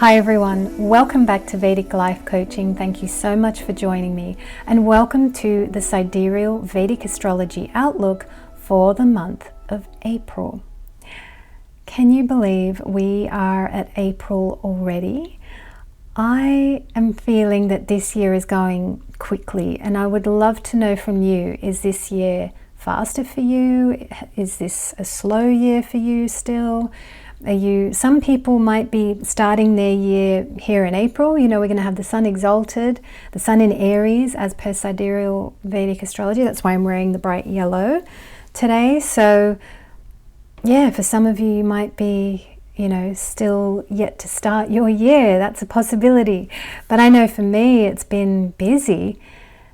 Hi everyone, welcome back to Vedic Life Coaching. Thank you so much for joining me, and welcome to the Sidereal Vedic Astrology Outlook for the month of April. Can you believe we are at April already? I am feeling that this year is going quickly, and I would love to know from you, is this year faster for you? Is this a slow year for you still? Some people might be starting their year here in April. You know, we're going to have the sun exalted, the sun in Aries as per Sidereal Vedic Astrology. That's why I'm wearing the bright yellow today. So yeah, for some of you, you might be, still yet to start your year. That's a possibility. But I know for me, it's been busy.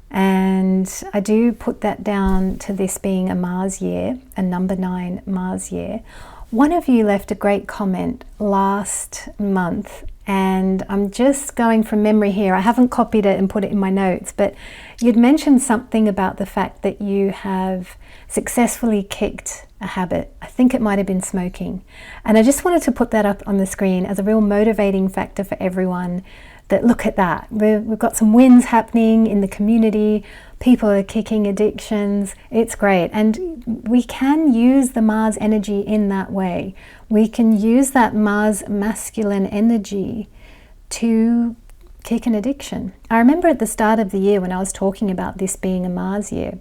And I do put that down to this being a Mars year, a number 9 Mars year. One of you left a great comment last month, and I'm just going from memory here. I haven't copied it and put it in my notes, but you'd mentioned something about the fact that you have successfully kicked a habit. I think it might have been smoking. And I just wanted to put that up on the screen as a real motivating factor for everyone, that look at that. We've got some wins happening in the community. People are kicking addictions. It's great. And we can use the Mars energy in that way. We can use that Mars masculine energy to kick an addiction. I remember at the start of the year when I was talking about this being a Mars year,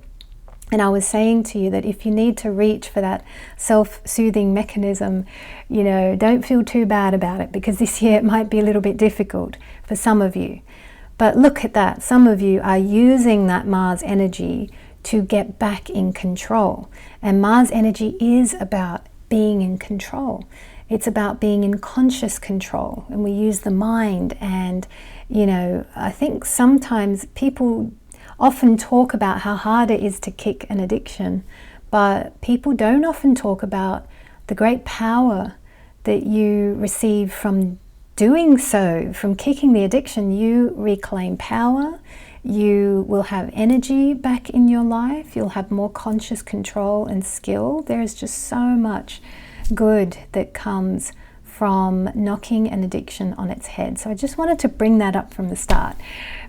and I was saying to you that if you need to reach for that self-soothing mechanism, don't feel too bad about it, because this year it might be a little bit difficult for some of you. But look at that. Some of you are using that Mars energy to get back in control. And Mars energy is about being in control. It's about being in conscious control. And we use the mind. And, I think sometimes people often talk about how hard it is to kick an addiction, but people don't often talk about the great power that you receive from doing so, from kicking the addiction. You reclaim power, you will have energy back in your life, you'll have more conscious control and skill. There is just so much good that comes from knocking an addiction on its head. So I just wanted to bring that up from the start,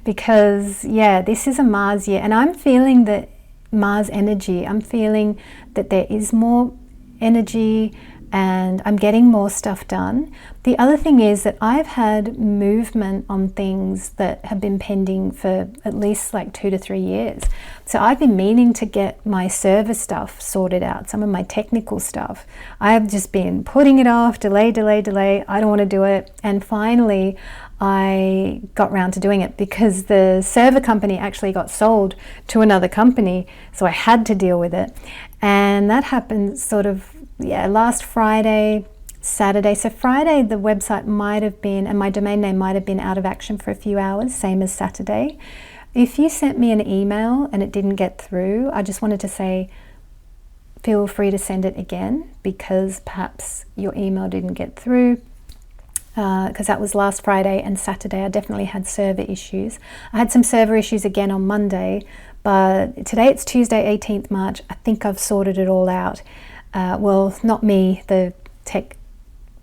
because this is a Mars year, and I'm feeling that Mars energy, I'm feeling that there is more energy and I'm getting more stuff done. The other thing is that I've had movement on things that have been pending for at least like 2 to 3 years. So I've been meaning to get my server stuff sorted out, some of my technical stuff. I've just been putting it off, delay. I don't want to do it. And finally, I got round to doing it because the server company actually got sold to another company. So I had to deal with it. And that happened last Friday, Saturday. So Friday, the website might have been, and my domain name might have been out of action for a few hours, same as Saturday. If you sent me an email and it didn't get through, I just wanted to say, feel free to send it again, because perhaps your email didn't get through. Because that was last Friday, and Saturday I definitely had server issues. I had some server issues again on Monday, but today it's Tuesday, 18th March. I think I've sorted it all out. Well, not me, the tech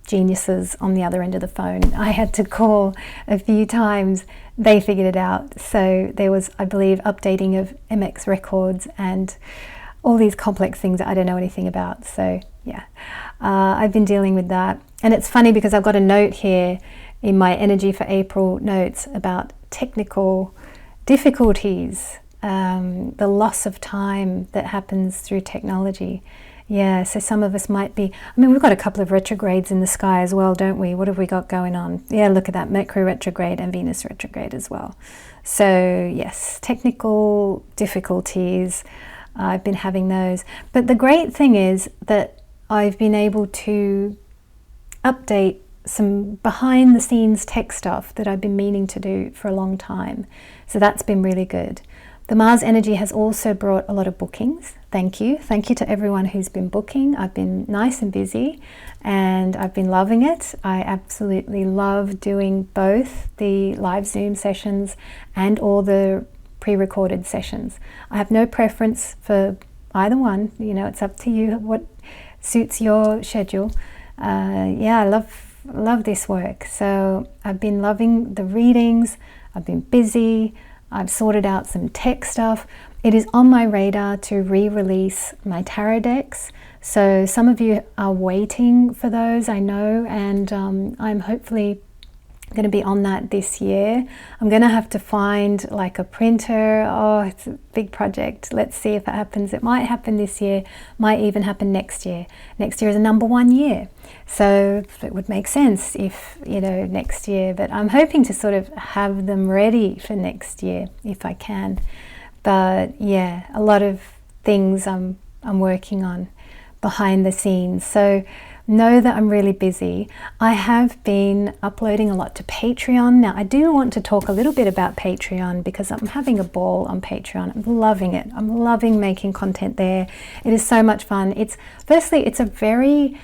geniuses on the other end of the phone. I had to call a few times. They figured it out. So there was, I believe, updating of MX records and all these complex things that I don't know anything about. So I've been dealing with that. And it's funny because I've got a note here in my Energy for April notes about technical difficulties, the loss of time that happens through technology. So some of us might be, we've got a couple of retrogrades in the sky as well, don't we? What have we got going on? Look at that, Mercury retrograde and Venus retrograde as well. So yes, technical difficulties, I've been having those. But the great thing is that I've been able to update some behind the scenes tech stuff that I've been meaning to do for a long time. So that's been really good. The Mars energy has also brought a lot of bookings. Thank you. Thank you to everyone who's been booking. I've been nice and busy and I've been loving it. I absolutely love doing both the live Zoom sessions and all the pre-recorded sessions. I have no preference for either one. It's up to you what suits your schedule. I love love this work. So I've been loving the readings. I've been busy. I've sorted out some tech stuff. It is on my radar to re-release my tarot decks. So some of you are waiting for those, I know, and I'm hopefully going to be on that this year. I'm going to have to find like a printer. Oh, it's a big project. Let's see if it happens. It might happen this year, might even happen next year. Next year is a number 1 year. So it would make sense if, you know, next year, but I'm hoping to sort of have them ready for next year if I can. But yeah, a lot of things I'm working on behind the scenes. So know that I'm really busy. I have been uploading a lot to Patreon. Now, I do want to talk a little bit about Patreon because I'm having a ball on Patreon. I'm loving it. I'm loving making content there. It is so much fun. Firstly, it's a very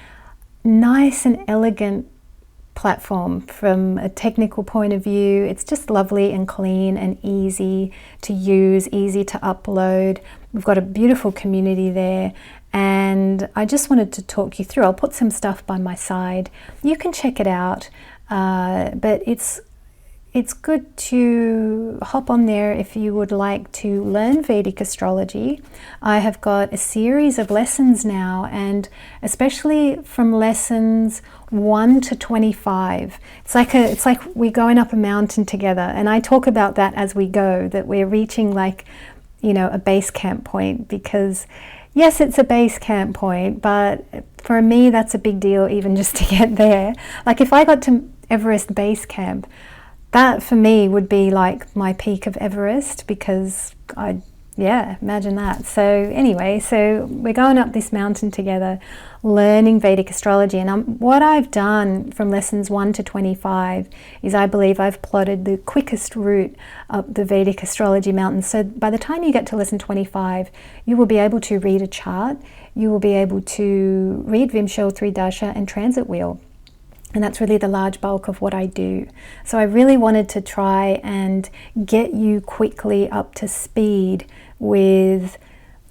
nice and elegant platform from a technical point of view. It's just lovely and clean and easy to use, easy to upload. We've got a beautiful community there. And I just wanted to talk you through. I'll put some stuff by my side. You can check it out, but it's good to hop on there if you would like to learn Vedic astrology. I have got a series of lessons now, and especially from lessons 1 to 25. It's like we're going up a mountain together, and I talk about that as we go, that we're reaching like, you know, a base camp point, because yes, it's a base camp point, but for me, that's a big deal even just to get there. Like if I got to Everest base camp, that for me would be like my peak of Everest, because imagine that. So anyway, so we're going up this mountain together, learning Vedic astrology. And what I've done from lessons 1 to 25 is I believe I've plotted the quickest route up the Vedic astrology mountain. So by the time you get to lesson 25, you will be able to read a chart, you will be able to read Vimsha, Tridasha and Transit Wheel. And that's really the large bulk of what I do. So I really wanted to try and get you quickly up to speed with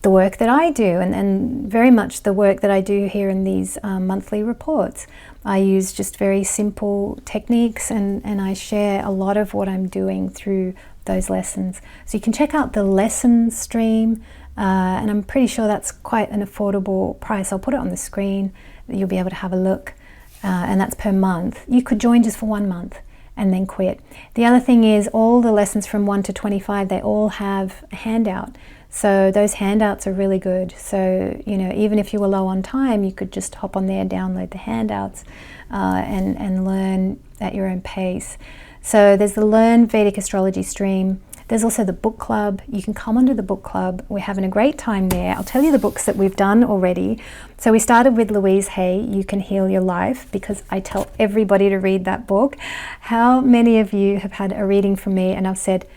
the work that I do, and very much the work that I do here in these monthly reports. I use just very simple techniques, and I share a lot of what I'm doing through those lessons. So you can check out the lesson stream, and I'm pretty sure that's quite an affordable price. I'll put it on the screen. You'll be able to have a look. And that's per month. You could join just for 1 month and then quit. The other thing is all the lessons from 1 to 25, they all have a handout. So those handouts are really good. So, you know, even if you were low on time, you could just hop on there, download the handouts, and learn at your own pace. So there's the Learn Vedic Astrology stream. There's also the book club. You can come onto the book club. We're having a great time there. I'll tell you the books that we've done already. So we started with Louise Hay, You Can Heal Your Life, because I tell everybody to read that book. How many of you have had a reading from me and I've said,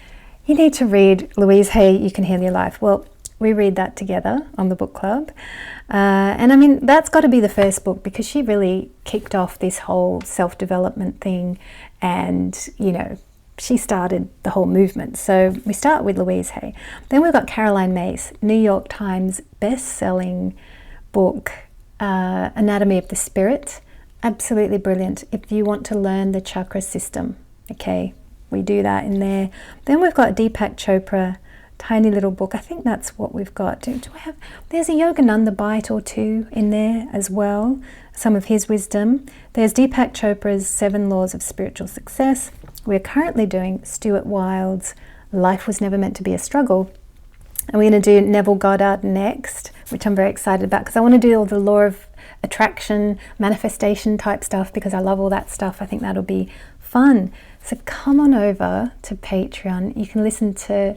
you need to read Louise Hay, You Can Heal Your Life? Well, we read that together on the book club. And I mean, that's got to be the first book, because she really kicked off this whole self-development thing, and, you know, she started the whole movement. So we start with Louise Hay. Then we've got Caroline Myss, New York Times best-selling book, Anatomy of the Spirit. Absolutely brilliant if you want to learn the chakra system. Okay, we do that in there. Then we've got Deepak Chopra, tiny little book. I think that's what we've got. Do I have? There's a Yogananda bite or two in there as well, some of his wisdom. There's Deepak Chopra's 7 Laws of Spiritual Success. We're currently doing Stuart Wilde's Life Was Never Meant to Be a Struggle. And we're going to do Neville Goddard next, which I'm very excited about, because I want to do all the law of attraction, manifestation type stuff, because I love all that stuff. I think that'll be fun. So come on over to Patreon. You can listen to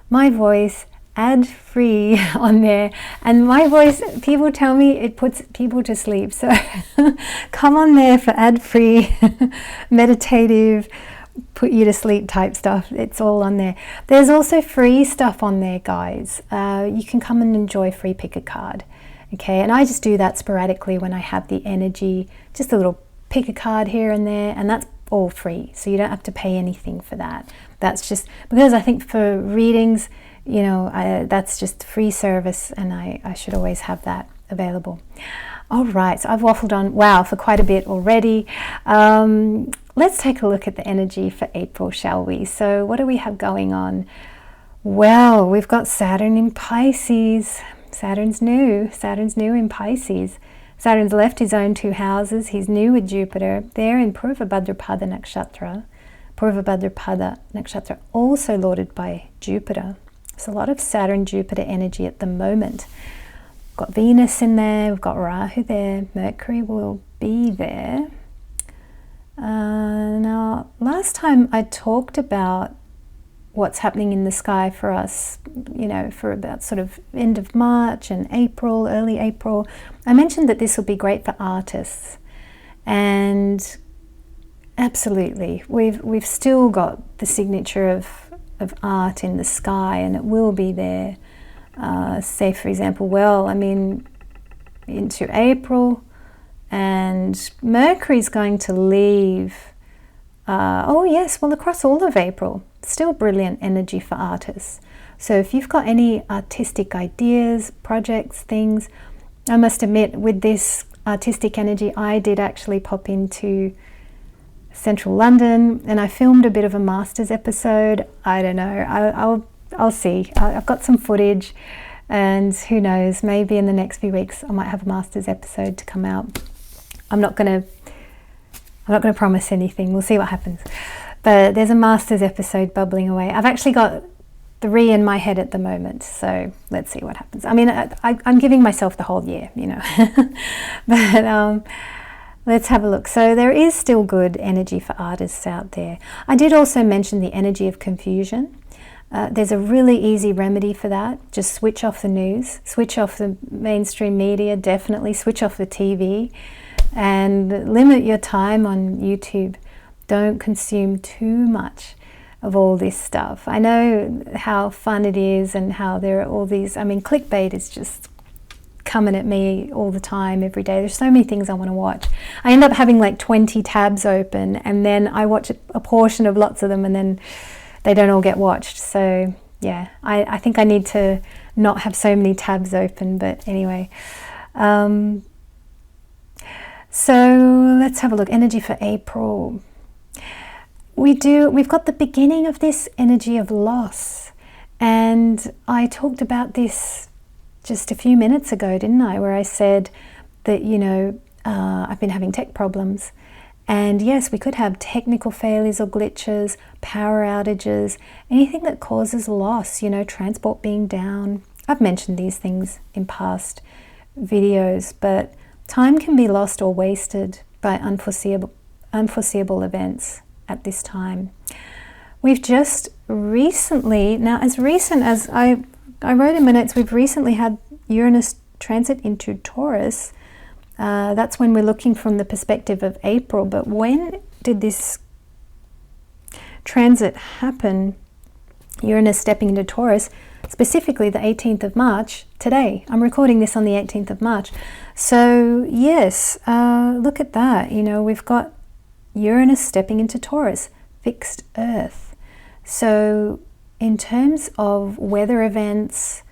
my voice ad-free on there, and my voice, people tell me it puts people to sleep. So come on there for ad-free, meditative, put you to sleep type stuff. It's all on there. There's also free stuff on there, guys. You can come and enjoy free pick a card. Okay, and I just do that sporadically when I have the energy, just a little pick a card here and there, and that's all free. So you don't have to pay anything for that. That's just because I think for readings, you know, that's just free service, and I should always have that available. All right, so I've waffled on, wow, for quite a bit already. Let's take a look at the energy for April, shall we? So what do we have going on? Well, we've got Saturn in Pisces. Saturn's new in Pisces. Saturn's left his own 2 houses. He's new with Jupiter. They're in Purva Bhadrapada Nakshatra. Purva Bhadrapada Nakshatra, also lorded by Jupiter. There's a lot of Saturn-Jupiter energy at the moment. We've got Venus in there, we've got Rahu there, Mercury will be there. Now, last time I talked about what's happening in the sky for us, you know, for about sort of end of March and April, early April. I mentioned that this will be great for artists, and absolutely, we've still got the signature of art in the sky, and it will be there. Say, for example, well, I mean, into April, and Mercury's going to leave. Oh yes, well, across all of April. Still brilliant energy for artists. So if you've got any artistic ideas, projects, things, I must admit, with this artistic energy, I did actually pop into central London and I filmed a bit of a Masters episode. I don't know, I'll see. I've got some footage, and who knows, maybe in the next few weeks I might have a Masters episode to come out. I'm not gonna promise anything. We'll see what happens. But there's a Masters episode bubbling away. I've actually got 3 in my head at the moment, so let's see what happens. I mean, I'm giving myself the whole year, you know. But let's have a look. So there is still good energy for artists out there. I did also mention the energy of confusion. There's a really easy remedy for that. Just switch off the news, switch off the mainstream media, definitely switch off the TV, and limit your time on YouTube. Don't consume too much of all this stuff. I know how fun it is and how there are all these, I mean, clickbait is just coming at me all the time, every day. There's so many things I want to watch. I end up having like 20 tabs open, and then I watch a portion of lots of them, and then they don't all get watched. So yeah, I think I need to not have so many tabs open, but anyway. So let's have a look. Energy for April. We've got the beginning of this energy of loss, and I talked about this just a few minutes ago, didn't I, where I said that, you know, I've been having tech problems, and yes, we could have technical failures or glitches, power outages, anything that causes loss, you know, transport being down. I've mentioned these things in past videos, but time can be lost or wasted by unforeseeable events at this time. We've just recently, now as recent as I wrote in my notes, we've recently had Uranus transit into Taurus. That's when we're looking from the perspective of April, but when did this transit happen? Uranus stepping into Taurus, specifically the 18th of March, today. I'm recording this on the 18th of March. So yes, look at that. You know, we've got Uranus stepping into Taurus, fixed Earth. So in terms of weather events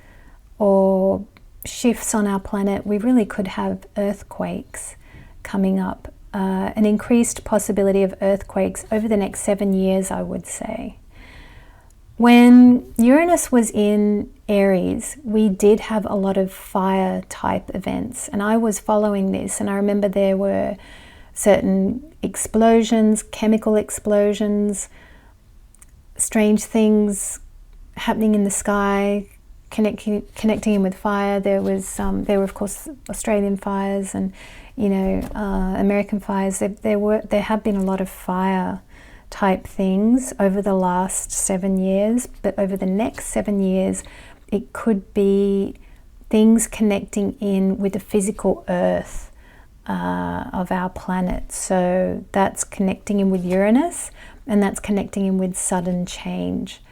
or shifts on our planet, we really could have earthquakes coming up, an increased possibility of earthquakes over the next 7 years, I would say. When Uranus was in Aries, we did have a lot of fire type events, and I was following this, and I remember there were certain explosions, chemical explosions, strange things happening in the sky, connecting in with fire. There were of course Australian fires and, you know, American fires. There have been a lot of fire type things over the last 7 years, but over the next 7 years it could be things connecting in with the physical earth of our planet. So that's connecting in with Uranus, and that's connecting in with sudden change.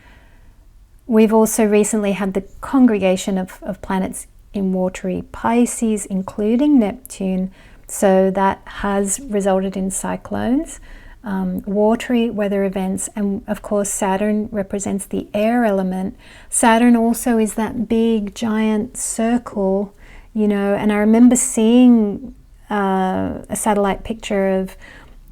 We've also recently had the congregation of planets in watery Pisces, including Neptune, so that has resulted in cyclones, watery weather events, and of course Saturn represents the air element. Saturn also is that big giant circle, you know, and I remember seeing a satellite picture of,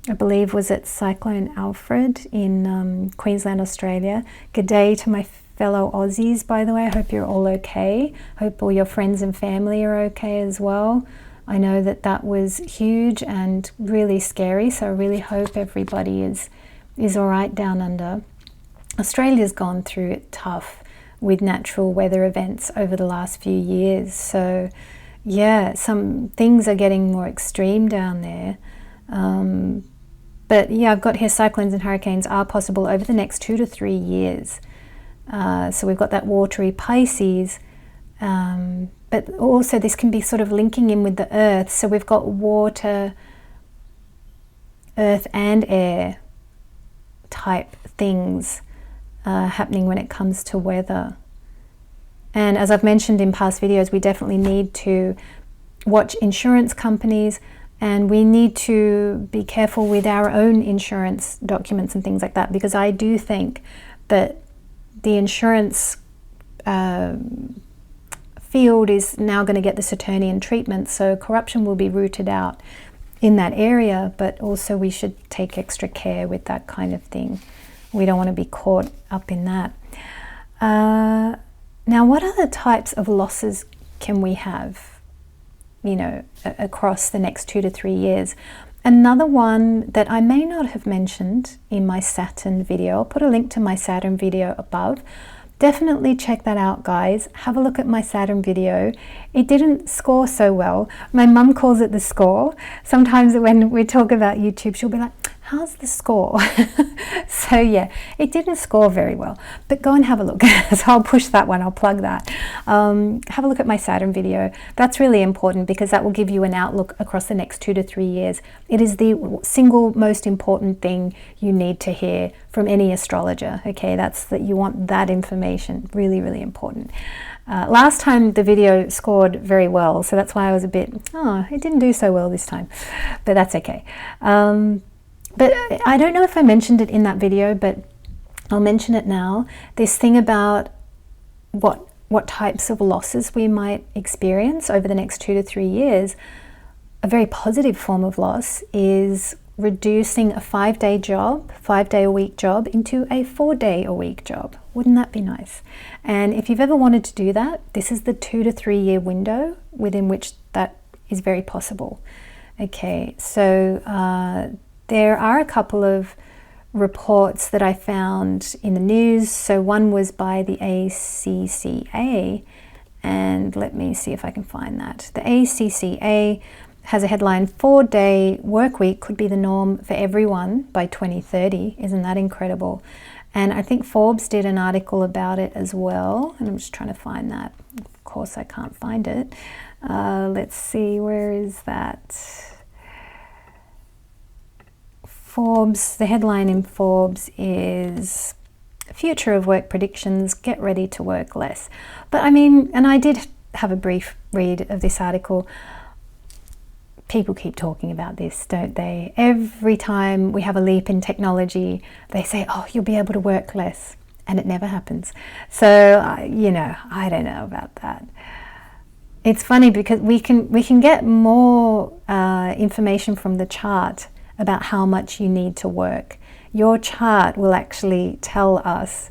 I believe, was it Cyclone Alfred in Queensland, Australia. Good day to my fellow Aussies, by the way. I hope you're all okay. Hope all your friends and family are okay as well. I know that that was huge and really scary, so I really hope everybody is all right down under. Australia's gone through it tough with natural weather events over the last few years. So yeah, some things are getting more extreme down there. But yeah, I've got here cyclones and hurricanes are possible over the next 2 to 3 years. So we've got that watery Pisces, but also this can be sort of linking in with the earth. So we've got water, earth and air type things happening when it comes to weather. And as I've mentioned in past videos, we definitely need to watch insurance companies, and we need to be careful with our own insurance documents and things like that, because I do think that the insurance field is now going to get the Saturnian treatment, so corruption will be rooted out in that area, but also we should take extra care with that kind of thing. We don't want to be caught up in that. Now, what other types of losses can we have, you know, across the next 2 to 3 years? Another one that I may not have mentioned in my Saturn video, I'll put a link to my Saturn video above. Definitely check that out, guys. Have a look at my Saturn video. It didn't score so well. My mum calls it the score. Sometimes when we talk about YouTube, she'll be like, how's the score? So yeah, it didn't score very well, but go and have a look. So I'll push that one, I'll plug that. Have a look at my Saturn video. That's really important because that will give you an outlook across the next 2 to 3 years. It is the single most important thing you need to hear from any astrologer. Okay, that's that you want that information. Really, really important. Last time the video scored very well, so that's why I was a bit, it didn't do so well this time, but that's okay. But I don't know if I mentioned it in that video, but I'll mention it now. This thing about what types of losses we might experience over the next 2 to 3 years. A very positive form of loss is reducing a 5-day job, 5-day-a-week job into a 4-day-a-week job. Wouldn't that be nice? And if you've ever wanted to do that, this is the 2 to 3 year window within which that is very possible. Okay, so there are a couple of reports that I found in the news. So one was by the ACCA, and let me see if I can find that. The ACCA has a headline, 4-day work week could be the norm for everyone by 2030. Isn't that incredible? And I think Forbes did an article about it as well, and I'm just trying to find that. Of course I can't find it. Let's see, where is that? Forbes, the headline in Forbes is Future of Work Predictions, Get Ready to Work Less. But I mean, and I did have a brief read of this article. People keep talking about this, don't they? Every time we have a leap in technology, they say, oh, you'll be able to work less, and it never happens. So, you know, I don't know about that. It's funny because we can get more information from the chart about how much you need to work. Your chart will actually tell us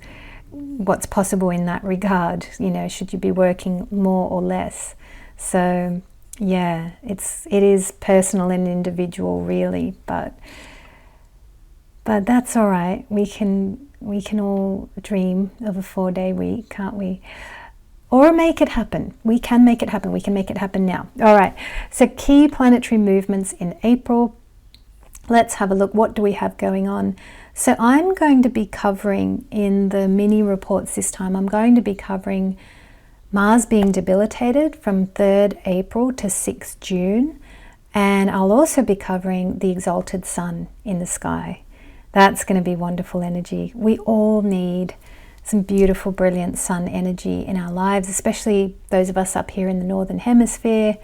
what's possible in that regard. You know, should you be working more or less? So yeah, it is personal and individual really, but that's all right. We can all dream of a 4-day week, can't we? Or make it happen. We can make it happen. We can make it happen now. All right, so key planetary movements in April. Let's have a look. What do we have going on? So I'm going to be covering in the mini reports this time, I'm going to be covering Mars being debilitated from 3rd April to 6th June. And I'll also be covering the exalted sun in the sky. That's going to be wonderful energy. We all need some beautiful, brilliant sun energy in our lives, especially those of us up here in the Northern Hemisphere.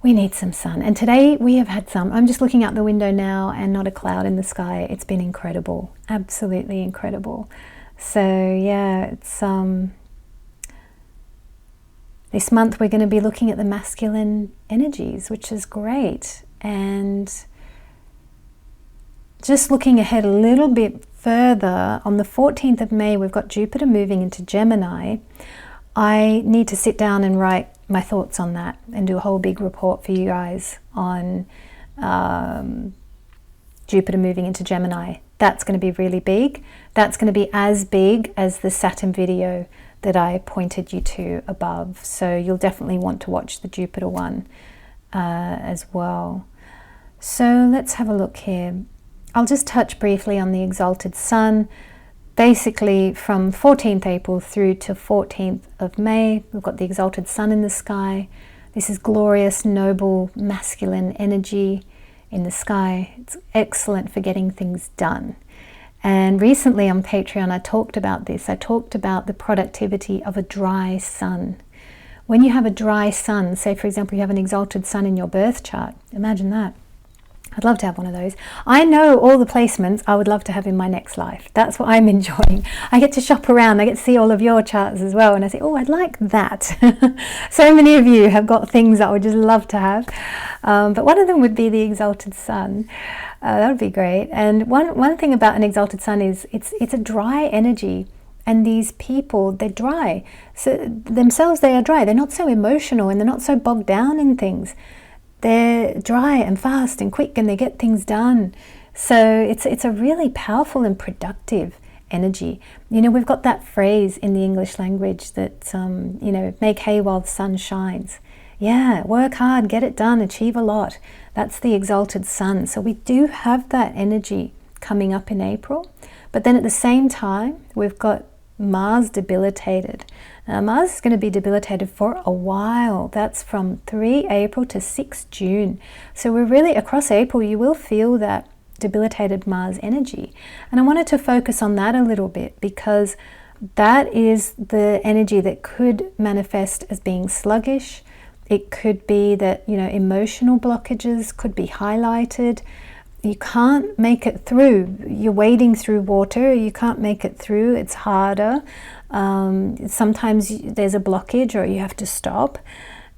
We need some sun, and today we have had some. I'm just looking out the window now and not a cloud in the sky. It's been incredible, absolutely incredible. So yeah, This month we're going to be looking at the masculine energies, which is great. And just looking ahead a little bit further, on the 14th of May, we've got Jupiter moving into Gemini. I need to sit down and write my thoughts on that and do a whole big report for you guys on Jupiter moving into Gemini. That's going to be really big. That's going to be as big as the Saturn video that I pointed you to above. So you'll definitely want to watch the Jupiter one as well. So let's have a look here. I'll just touch briefly on the exalted sun. Basically from 14th April through to 14th of May, we've got the exalted sun in the sky. This is glorious, noble, masculine energy in the sky. It's excellent for getting things done. And recently on Patreon, I talked about this. I talked about the productivity of a dry sun. When you have a dry sun, say for example, you have an exalted sun in your birth chart, imagine that. I'd love to have one of those. I know all the placements I would love to have in my next life. That's what I'm enjoying. I get to shop around. I get to see all of your charts as well. And I say, oh, I'd like that. So many of you have got things that I would just love to have. But one of them would be the exalted sun. That would be great. And one thing about an exalted sun is it's a dry energy. And these people, they're dry. So themselves, they are dry. They're not so emotional and they're not so bogged down in things. They're dry and fast and quick and they get things done. So it's a really powerful and productive energy. You know, we've got that phrase in the English language that, you know, make hay while the sun shines. Yeah, work hard, get it done, achieve a lot. That's the exalted sun. So we do have that energy coming up in April. But then at the same time, we've got Mars debilitated. Mars is going to be debilitated for a while. That's from 3 April to 6 June. So we're really, across April, you will feel that debilitated Mars energy. And I wanted to focus on that a little bit because that is the energy that could manifest as being sluggish. It could be that, you know, emotional blockages could be highlighted. You can't make it through. You're wading through water. You can't make it through. It's harder. Sometimes there's a blockage or you have to stop.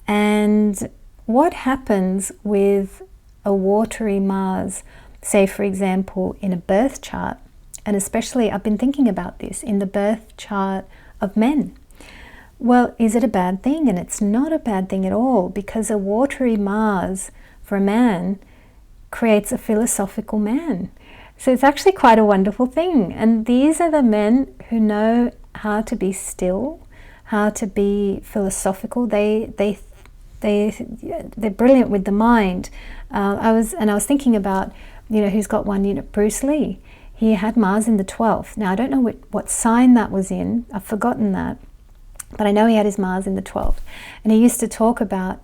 And what happens with a watery Mars, say for example in a birth chart, and especially I've been thinking about this in the birth chart of men. Well, is it a bad thing? And it's not a bad thing at all, because a watery Mars for a man creates a philosophical man. So it's actually quite a wonderful thing. And these are the men who know how to be still, how to be philosophical. They're brilliant with the mind. I was thinking about, you know, who's got one, you know, Bruce Lee. He had Mars in the 12th. Now I don't know what sign that was in. I've forgotten that. But I know he had his Mars in the 12th. And he used to talk about,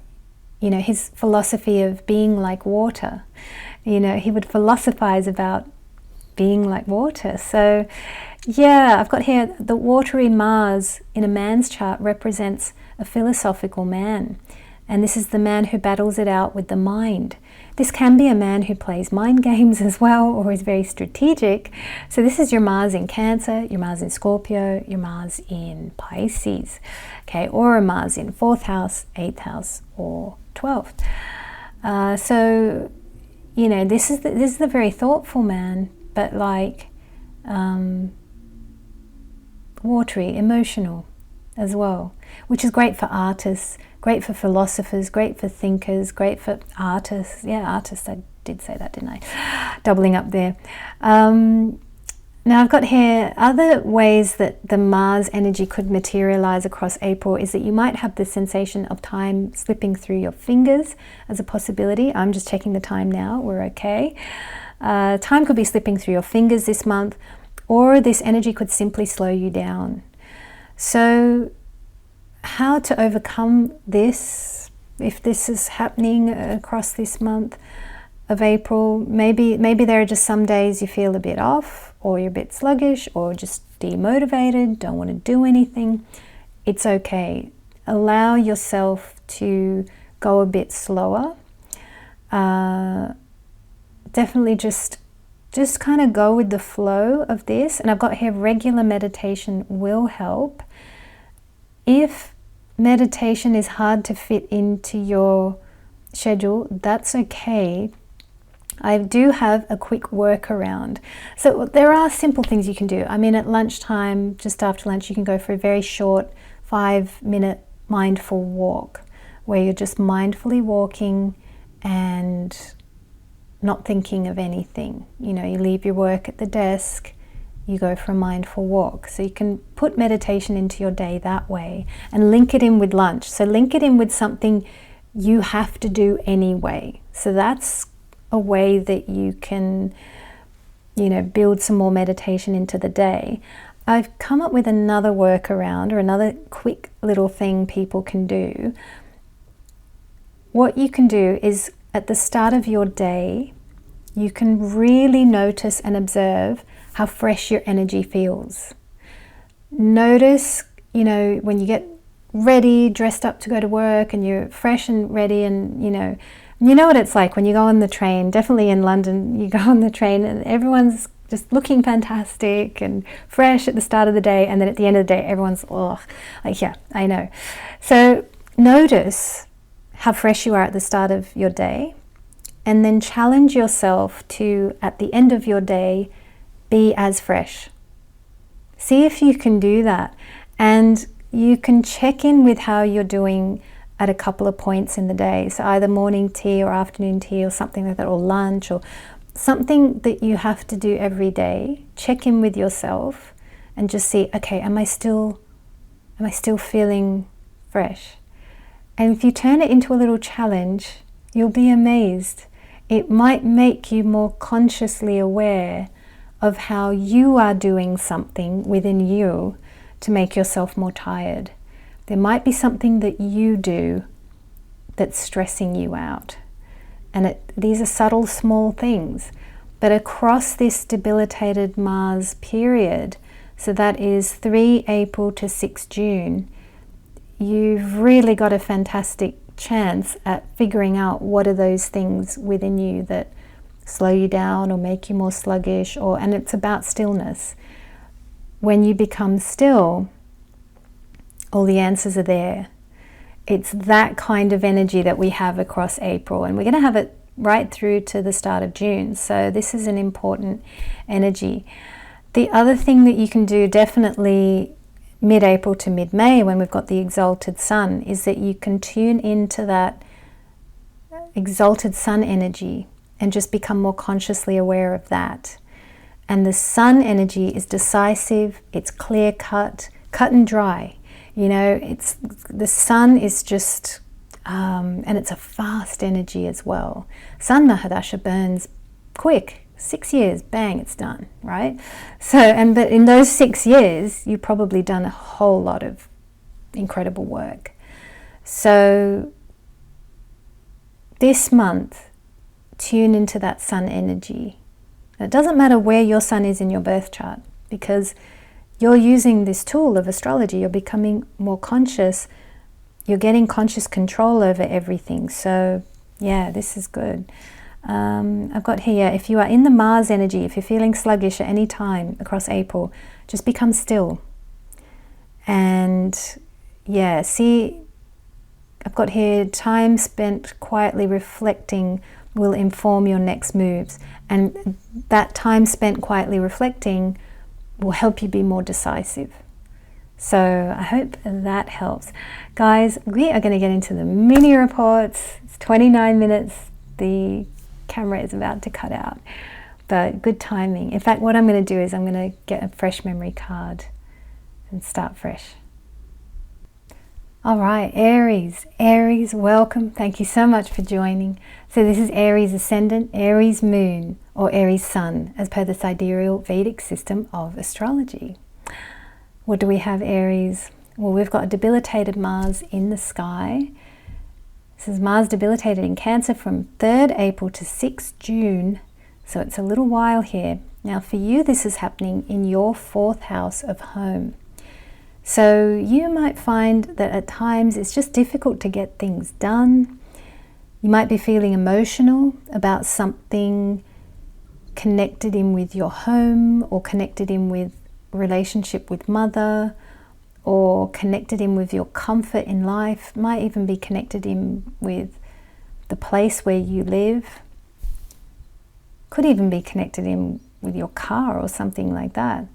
you know, his philosophy of being like water. You know, he would philosophize about being like water. So yeah, I've got here the watery Mars in a man's chart represents a philosophical man. And this is the man who battles it out with the mind. This can be a man who plays mind games as well, or is very strategic. So this is your Mars in Cancer, your Mars in Scorpio, your Mars in Pisces, okay, or a Mars in 4th house, 8th house, or 12th. So, you know, this is the very thoughtful man, but like watery, emotional as well, which is great for artists, great for philosophers, great for thinkers, great for artists. Yeah, artists, I did say that, didn't I? Doubling up there. Now I've got here other ways that the Mars energy could materialize across April is that you might have the sensation of time slipping through your fingers as a possibility. I'm just checking the time now, we're okay. Time could be slipping through your fingers this month, or this energy could simply slow you down. So how to overcome this, if this is happening across this month of April? Maybe there are just some days you feel a bit off, or you're a bit sluggish, or just demotivated, don't want to do anything. It's okay. Allow yourself to go a bit slower. Definitely just kind of go with the flow of this. And I've got here regular meditation will help. If meditation is hard to fit into your schedule, that's okay. I do have a quick workaround. So there are simple things you can do. I mean, at lunchtime, just after lunch, you can go for a very short 5-minute mindful walk where you're just mindfully walking and not thinking of anything. You know, you leave your work at the desk, you go for a mindful walk. So you can put meditation into your day that way and link it in with lunch. So link it in with something you have to do anyway. So that's a way that you can, you know, build some more meditation into the day. I've come up with another workaround, or another quick little thing people can do. What you can do is at the start of your day, you can really notice and observe how fresh your energy feels. Notice, you know, when you get ready, dressed up to go to work, and you're fresh and ready, and you know what it's like when you go on the train. Definitely in London, you go on the train and everyone's just looking fantastic and fresh at the start of the day, and then at the end of the day, everyone's like, yeah, I know. So notice how fresh you are at the start of your day, and then challenge yourself to, at the end of your day, be as fresh. See if you can do that, and you can check in with how you're doing at a couple of points in the day. So either morning tea or afternoon tea or something like that, or lunch, or something that you have to do every day. Check in with yourself and just see, okay, am I still feeling fresh? And if you turn it into a little challenge, you'll be amazed. It might make you more consciously aware of how you are doing something within you to make yourself more tired. There might be something that you do that's stressing you out. And these are subtle, small things. But across this debilitated Mars period, so that is 3 April to 6 June, you've really got a fantastic chance at figuring out what are those things within you that slow you down or make you more sluggish, and it's about stillness. When you become still, all the answers are there. It's that kind of energy that we have across April, and we're going to have it right through to the start of June. So this is an important energy. The other thing that you can do, definitely mid-April to mid-May, when we've got the exalted sun, is that you can tune into that exalted sun energy and just become more consciously aware of that. And the sun energy is decisive, it's clear cut and dry. You know, the sun is just, and it's a fast energy as well. Sun Mahadasha burns quick, 6 years, bang, it's done, right? So, but in those 6 years, you've probably done a whole lot of incredible work. So this month, tune into that sun energy. It doesn't matter where your sun is in your birth chart, because you're using this tool of astrology. You're becoming more conscious. You're getting conscious control over everything. So yeah, this is good. I've got here, if you are in the Mars energy, if you're feeling sluggish at any time across April, just become still. And yeah, see, I've got here, time spent quietly reflecting will inform your next moves. And that time spent quietly reflecting will help you be more decisive. So I hope that helps. Guys, we are going to get into the mini reports. It's 29 minutes. The camera is about to cut out, but good timing. In fact, what I'm going to do is I'm going to get a fresh memory card and start fresh. All right, Aries, welcome. Thank you so much for joining. So this is Aries Ascendant, Aries Moon, or Aries Sun, as per the sidereal Vedic system of astrology. What do we have, Aries? Well, we've got a debilitated Mars in the sky. This is Mars debilitated in Cancer from 3rd April to 6th June. So it's a little while here. Now for you, this is happening in your 4th house of home. So you might find that at times it's just difficult to get things done. You might be feeling emotional about something connected in with your home, or connected in with relationship with mother, or connected in with your comfort in life. Might even be connected in with the place where you live. Could even be connected in with your car or something like that.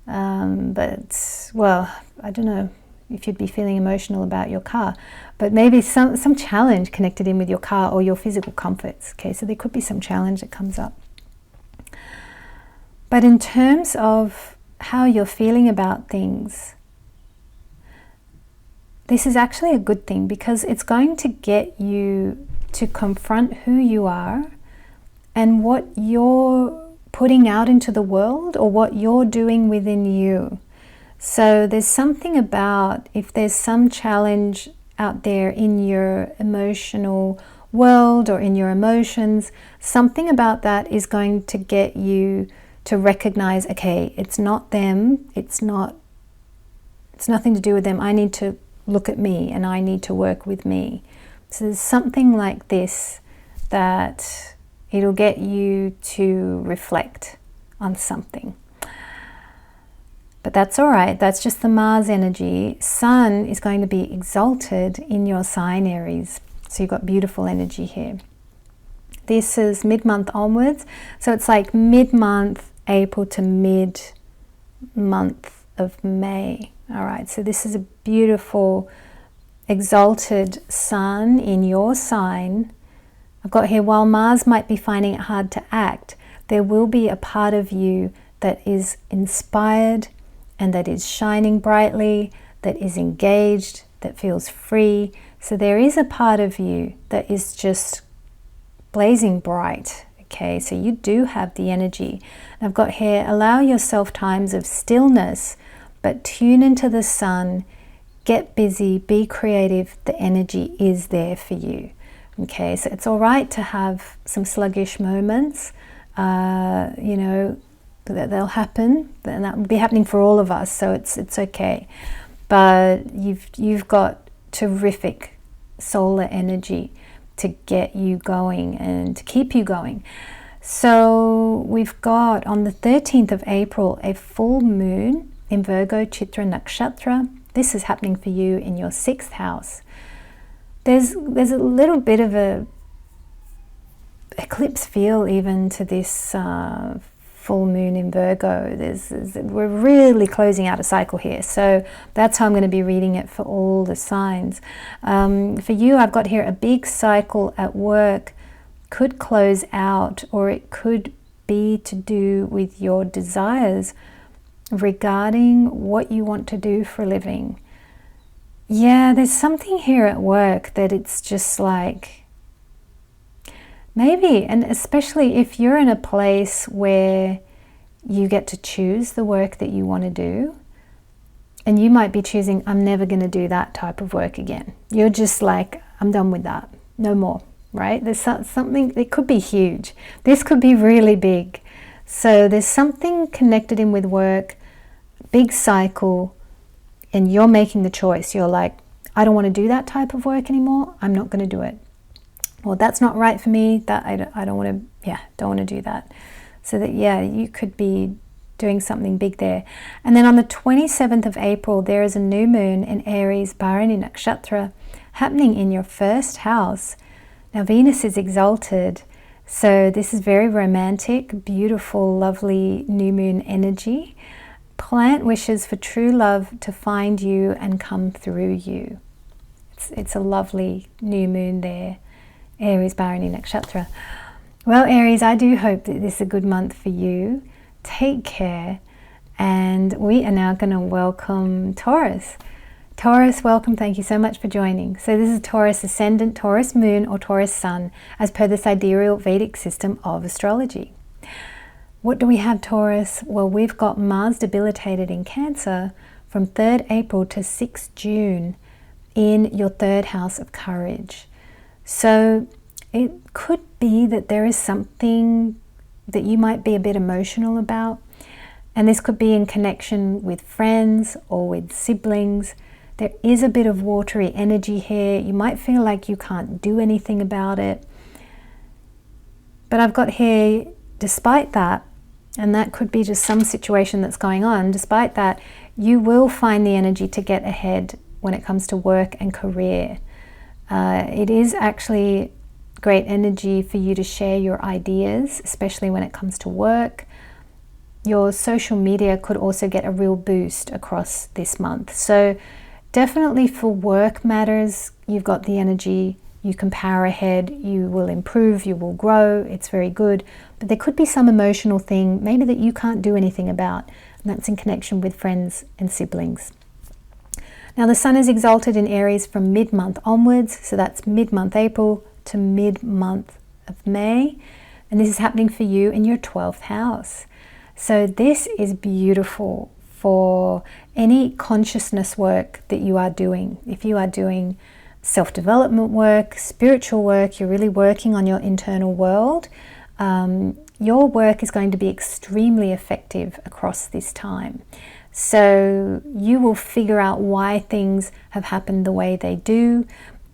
But, well, I don't know if you'd be feeling emotional about your car, but maybe some challenge connected in with your car or your physical comforts. Okay, so there could be some challenge that comes up. But in terms of how you're feeling about things, this is actually a good thing, because it's going to get you to confront who you are and what you're putting out into the world, or what you're doing within you. So there's something about, if there's some challenge out there in your emotional world or in your emotions, something about that is going to get you to recognize, okay, it's not them, it's nothing to do with them. I need to look at me and I need to work with me. So there's something like this that it'll get you to reflect on something. But that's all right. That's just the Mars energy. Sun is going to be exalted in your sign, Aries. So you've got beautiful energy here. This is mid-month onwards. So it's like mid-month April to mid-month of May. All right. So this is a beautiful exalted Sun in your sign. I've got here, while Mars might be finding it hard to act, there will be a part of you that is inspired and that is shining brightly, that is engaged, that feels free. So there is a part of you that is just blazing bright. Okay, so you do have the energy. And I've got here, allow yourself times of stillness, but tune into the sun, get busy, be creative. The energy is there for you. Okay, so it's all right to have some sluggish moments, you know, that they'll happen, and that will be happening for all of us, so it's okay. But you've got terrific solar energy to get you going and to keep you going. So we've got on the 13th of April a full moon in Virgo, Chitra Nakshatra. This is happening for you in your 6th house. There's a little bit of a eclipse feel even to this full moon in Virgo. We're really closing out a cycle here, so that's how I'm going to be reading it for all the signs. For you, I've got here a big cycle at work could close out, or it could be to do with your desires regarding what you want to do for a living. Yeah, there's something here at work that it's just like, maybe, and especially if you're in a place where you get to choose the work that you want to do, and you might be choosing, I'm never going to do that type of work again. You're just like, I'm done with that, no more, right? There's something, it could be huge. This could be really big. So there's something connected in with work, big cycle, and you're making the choice. You're like, I don't want to do that type of work anymore. I'm not going to do it. Well, that's not right for me. That I don't want to, don't want to do that. So that, you could be doing something big there. And then on the 27th of April, there is a new moon in Aries, Bharani Nakshatra, happening in your 1st house. Now, Venus is exalted. So this is very romantic, beautiful, lovely new moon energy. Plant wishes for true love to find you and come through you. It's a lovely new moon there, Aries, Bharani Nakshatra. Well, Aries, I do hope that this is a good month for you. Take care. And we are now going to welcome Taurus. Taurus, welcome. Thank you so much for joining. So this is Taurus Ascendant, Taurus Moon, or Taurus Sun, as per the sidereal Vedic system of astrology. What do we have, Taurus? Well, we've got Mars debilitated in Cancer from 3rd April to 6th June in your 3rd house of courage. So it could be that there is something that you might be a bit emotional about, and this could be in connection with friends or with siblings. There is a bit of watery energy here. You might feel like you can't do anything about it. But I've got here, despite that, And that could be just some situation that's going on. Despite that, you will find the energy to get ahead when it comes to work and career. It is actually great energy for you to share your ideas, especially when it comes to work. Your social media could also get a real boost across this month. So definitely for work matters, you've got the energy, you can power ahead, you will improve, you will grow, it's very good. But there could be some emotional thing, maybe that you can't do anything about, and that's in connection with friends and siblings. Now the sun is exalted in Aries from mid-month onwards, so that's mid-month April to mid-month of May, and this is happening for you in your 12th house. So this is beautiful for any consciousness work that you are doing. If you are doing self-development work, spiritual work, you're really working on your internal world, your work is going to be extremely effective across this time. So you will figure out why things have happened the way they do.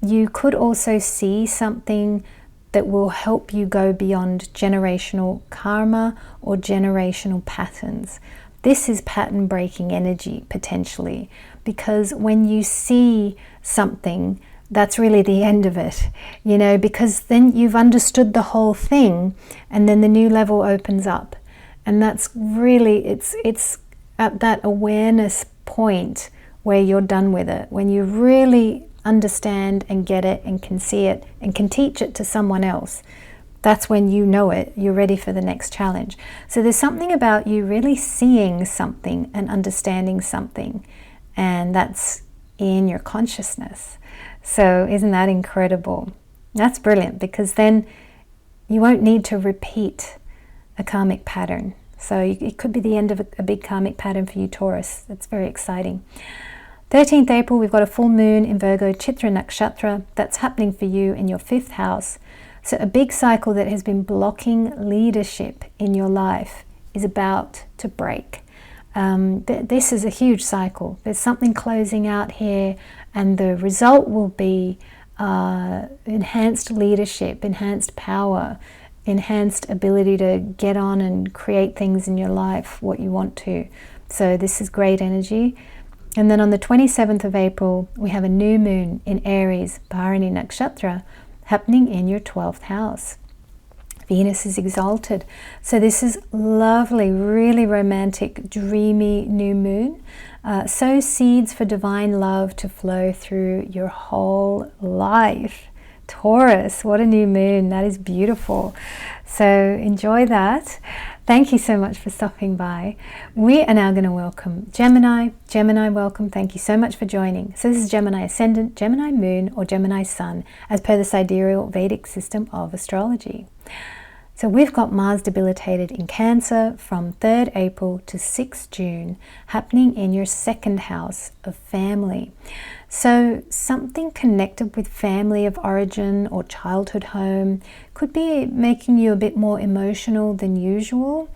You could also see something that will help you go beyond generational karma or generational patterns. This is pattern breaking energy potentially, because when you see something, that's really the end of it, you know, because then you've understood the whole thing and then the new level opens up. And that's really, it's at that awareness point where you're done with it, when you really understand and get it and can see it and can teach it to someone else. That's when you know it, you're ready for the next challenge. So there's something about you really seeing something and understanding something, and that's in your consciousness. So isn't that incredible? That's brilliant, because then you won't need to repeat a karmic pattern. So it could be the end of a big karmic pattern for you, Taurus. That's very exciting. 13th April, we've got a full moon in Virgo, Chitra Nakshatra. That's happening for you in your 5th house. So a big cycle that has been blocking leadership in your life is about to break. This is a huge cycle. There's something closing out here, and the result will be enhanced leadership, enhanced power, enhanced ability to get on and create things in your life, what you want to. So this is great energy. And then on the 27th of April, we have a new moon in Aries, Bharani Nakshatra, happening in your 12th house. Venus is exalted. So this is lovely, really romantic, dreamy new moon. Sow seeds for divine love to flow through your whole life. Taurus, what a new moon. That is beautiful. So enjoy that. Thank you so much for stopping by. We are now going to welcome Gemini. Gemini, welcome. Thank you so much for joining. So this is Gemini Ascendant, Gemini Moon, or Gemini Sun, as per the sidereal Vedic system of astrology. So we've got Mars debilitated in Cancer from 3rd April to 6th June, happening in your 2nd house of family. So something connected with family of origin or childhood home could be making you a bit more emotional than usual.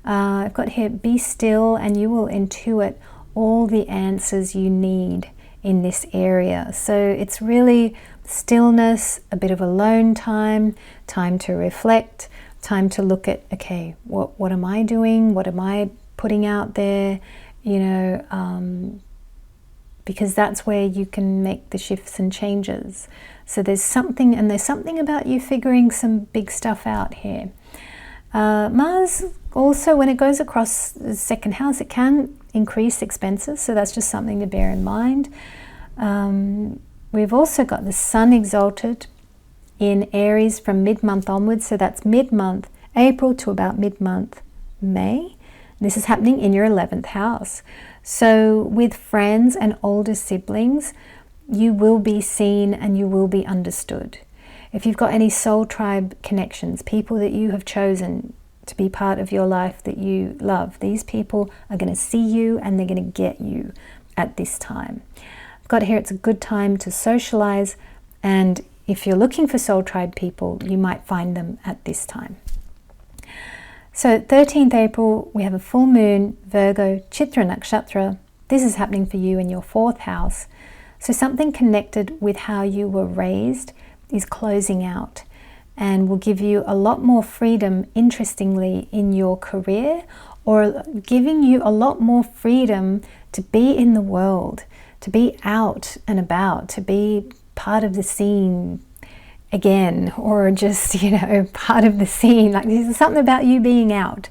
I've got here, be still and you will intuit all the answers you need in this area. So it's really stillness, a bit of alone time, time to reflect, time to look at, okay, what am I doing? What am I putting out there? You know, because that's where you can make the shifts and changes. So there's something about you figuring some big stuff out here. Mars also, when it goes across the 2nd house, it can increase expenses. So that's just something to bear in mind. We've also got the Sun exalted in Aries from mid-month onwards. So that's mid-month April to about mid-month May. This is happening in your 11th house. So with friends and older siblings, you will be seen and you will be understood. If you've got any soul tribe connections, people that you have chosen to be part of your life that you love, these people are going to see you and they're going to get you at this time. I've got here, it's a good time to socialize, and if you're looking for soul tribe people, you might find them at this time. So 13th April, we have a full moon, Virgo, Chitra Nakshatra. This is happening for you in your 4th house. So something connected with how you were raised is closing out. and will give you a lot more freedom, interestingly, in your career, or giving you a lot more freedom to be in the world, to be out and about, to be part of the scene again, or just, part of the scene. Like, there's something about you being out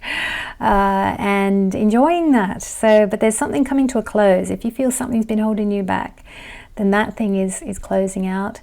and enjoying that. So, but there's something coming to a close. If you feel something's been holding you back, then that thing is closing out.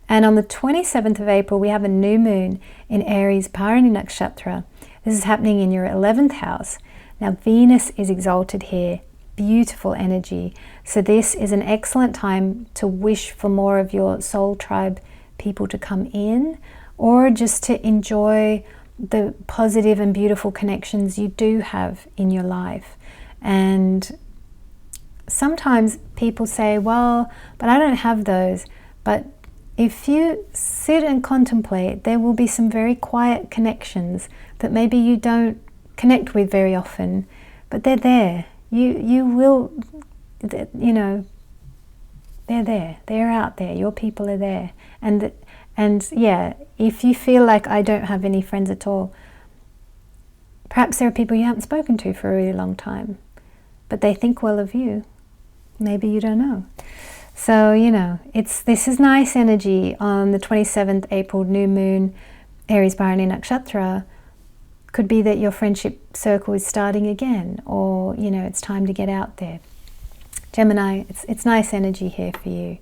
And on the 27th of April, we have a new moon in Aries, Bharani Nakshatra. This is happening in your 11th house. Now, Venus is exalted here. Beautiful energy. So this is an excellent time to wish for more of your soul tribe people to come in, or just to enjoy the positive and beautiful connections you do have in your life. And sometimes people say, well, but I don't have those. But if you sit and contemplate, there will be some very quiet connections that maybe you don't connect with very often, but they're there. You will, they're there. They're out there. Your people are there. And yeah, if you feel like I don't have any friends at all, perhaps there are people you haven't spoken to for a really long time, but they think well of you. Maybe you don't know. So, this is nice energy on the 27th April new moon, Aries Bharani Nakshatra. Could be that your friendship circle is starting again, or, it's time to get out there. Gemini, it's nice energy here for you.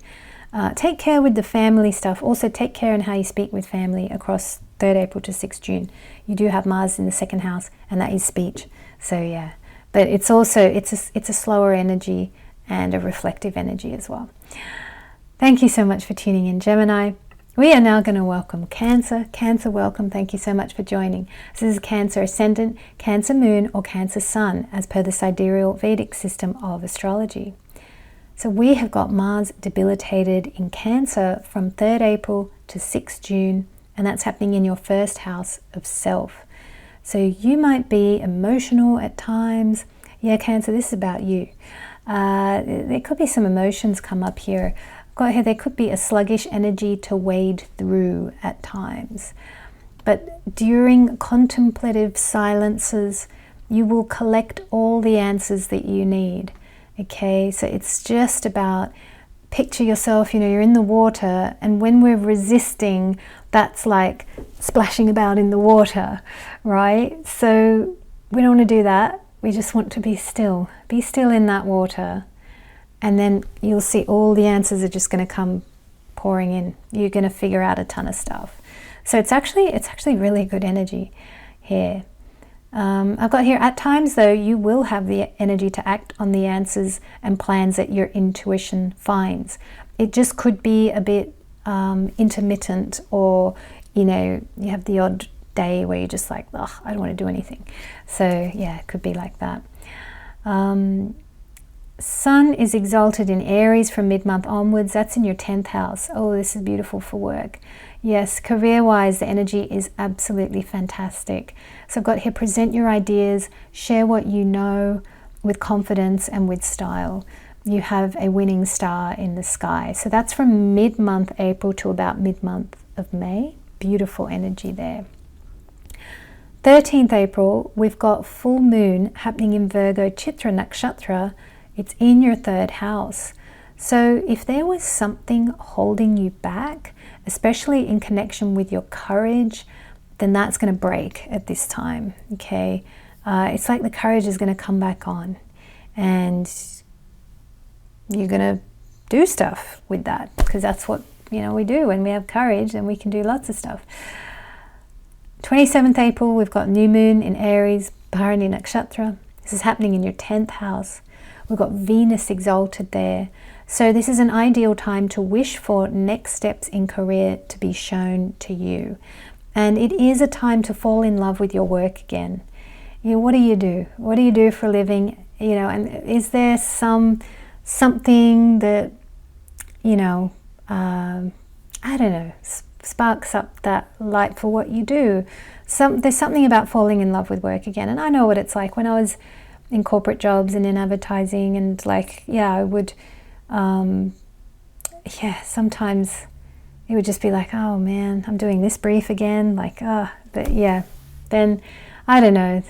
Take care with the family stuff. Also, take care in how you speak with family across 3rd April to 6th June. You do have Mars in the 2nd house, and that is speech. So, yeah. But it's also, it's a slower energy and a reflective energy as well. Thank you so much for tuning in, Gemini. We are now going to welcome Cancer. Cancer, welcome. Thank you so much for joining. This is Cancer Ascendant, Cancer Moon, or Cancer Sun, as per the sidereal Vedic system of astrology. So we have got Mars debilitated in Cancer from 3rd April to 6th June, and that's happening in your 1st house of self. So you might be emotional at times. Yeah, Cancer, this is about you. There could be some emotions come up here. Got here, there could be a sluggish energy to wade through at times. But during contemplative silences, you will collect all the answers that you need. Okay, so it's just about, picture yourself, you're in the water, and when we're resisting, that's like splashing about in the water, right? So we don't want to do that. We just want to be still. Be still in that water, and then you'll see all the answers are just going to come pouring in. You're going to figure out a ton of stuff. So it's actually really good energy here. I've got here, at times though, you will have the energy to act on the answers and plans that your intuition finds. It just could be a bit intermittent, or you have the odd day where you're just like, ugh, I don't want to do anything. So yeah, it could be like that. Sun is exalted in Aries from mid-month onwards. That's in your 10th house. Oh, this is beautiful for work. Yes, career-wise, the energy is absolutely fantastic. So I've got here, present your ideas, share what you know with confidence and with style. You have a winning star in the sky. So that's from mid-month April to about mid-month of May. Beautiful energy there. 13th April, we've got full moon happening in Virgo, Chitra Nakshatra. It's in your 3rd house. So if there was something holding you back, especially in connection with your courage, then that's going to break at this time, okay? It's like the courage is going to come back on, and you're going to do stuff with that, because that's what, we do. When we have courage, then we can do lots of stuff. 27th April, we've got new moon in Aries, Bharani Nakshatra. This is happening in your 10th house. We've got Venus exalted there. So this is an ideal time to wish for next steps in career to be shown to you. And it is a time to fall in love with your work again. What do you do? What do you do for a living? And is there something that, I don't know, sparks up that light for what you do? There's something about falling in love with work again. And I know what it's like when I was in corporate jobs and in advertising, and I would, sometimes it would just be like, oh man, I'm doing this brief again. Like, but yeah, then I don't know,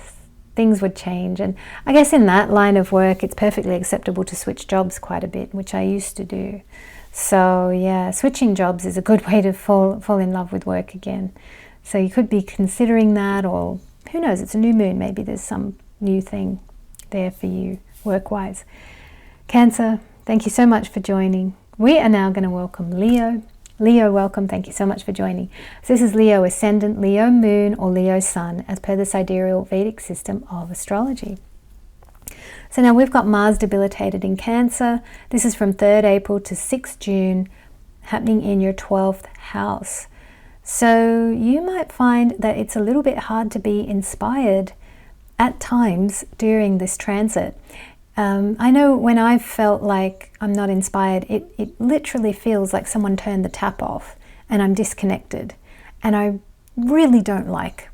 things would change. And I guess in that line of work, it's perfectly acceptable to switch jobs quite a bit, which I used to do. So yeah, switching jobs is a good way to fall in love with work again. So you could be considering that, or who knows, it's a new moon. Maybe there's some new thing there for you work-wise. Cancer, thank you so much for joining. We are now going to welcome Leo. Leo, welcome. Thank you so much for joining. So this is Leo Ascendant, Leo Moon, or Leo Sun, as per the sidereal Vedic system of astrology. So now we've got Mars debilitated in Cancer. This is from 3rd April to 6th June, happening in your 12th house. So you might find that it's a little bit hard to be inspired at times during this transit. I know when I've felt like I'm not inspired, it literally feels like someone turned the tap off and I'm disconnected. And I really don't like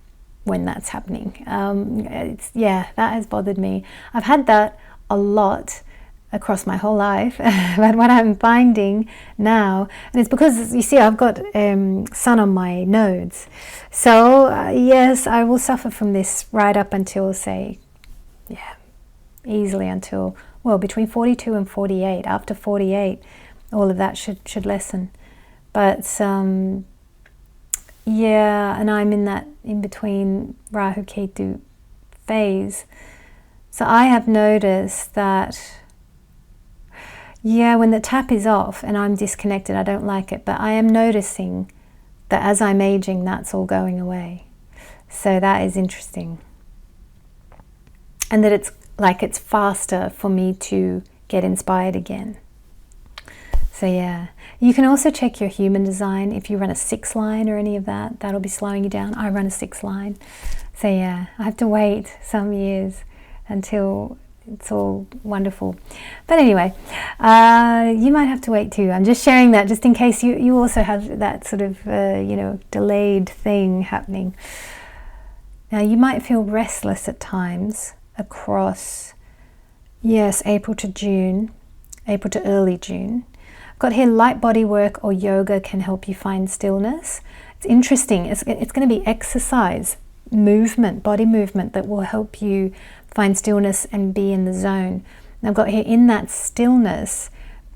when that's happening. That has bothered me. I've had that a lot across my whole life. But what I'm finding now, and it's because, you see, I've got sun on my nodes. So yes, I will suffer from this right up until, say, easily until, well, between 42 and 48. After 48, all of that should lessen. But and I'm in that in-between Rahu Ketu phase. So I have noticed that, when the tap is off and I'm disconnected, I don't like it. But I am noticing that as I'm aging, that's all going away. So that is interesting. And that it's faster for me to get inspired again. So yeah, you can also check your human design. If you run a 6 line or any of that, that'll be slowing you down. I run a 6 line. So yeah, I have to wait some years until it's all wonderful. But anyway, you might have to wait too. I'm just sharing that just in case you also have that sort of, delayed thing happening. Now you might feel restless at times across, April to early June. I've got here light body work or yoga can help you find stillness. It's interesting. It's going to be exercise, movement, body movement that will help you find stillness and be in the zone. And I've got here, in that stillness,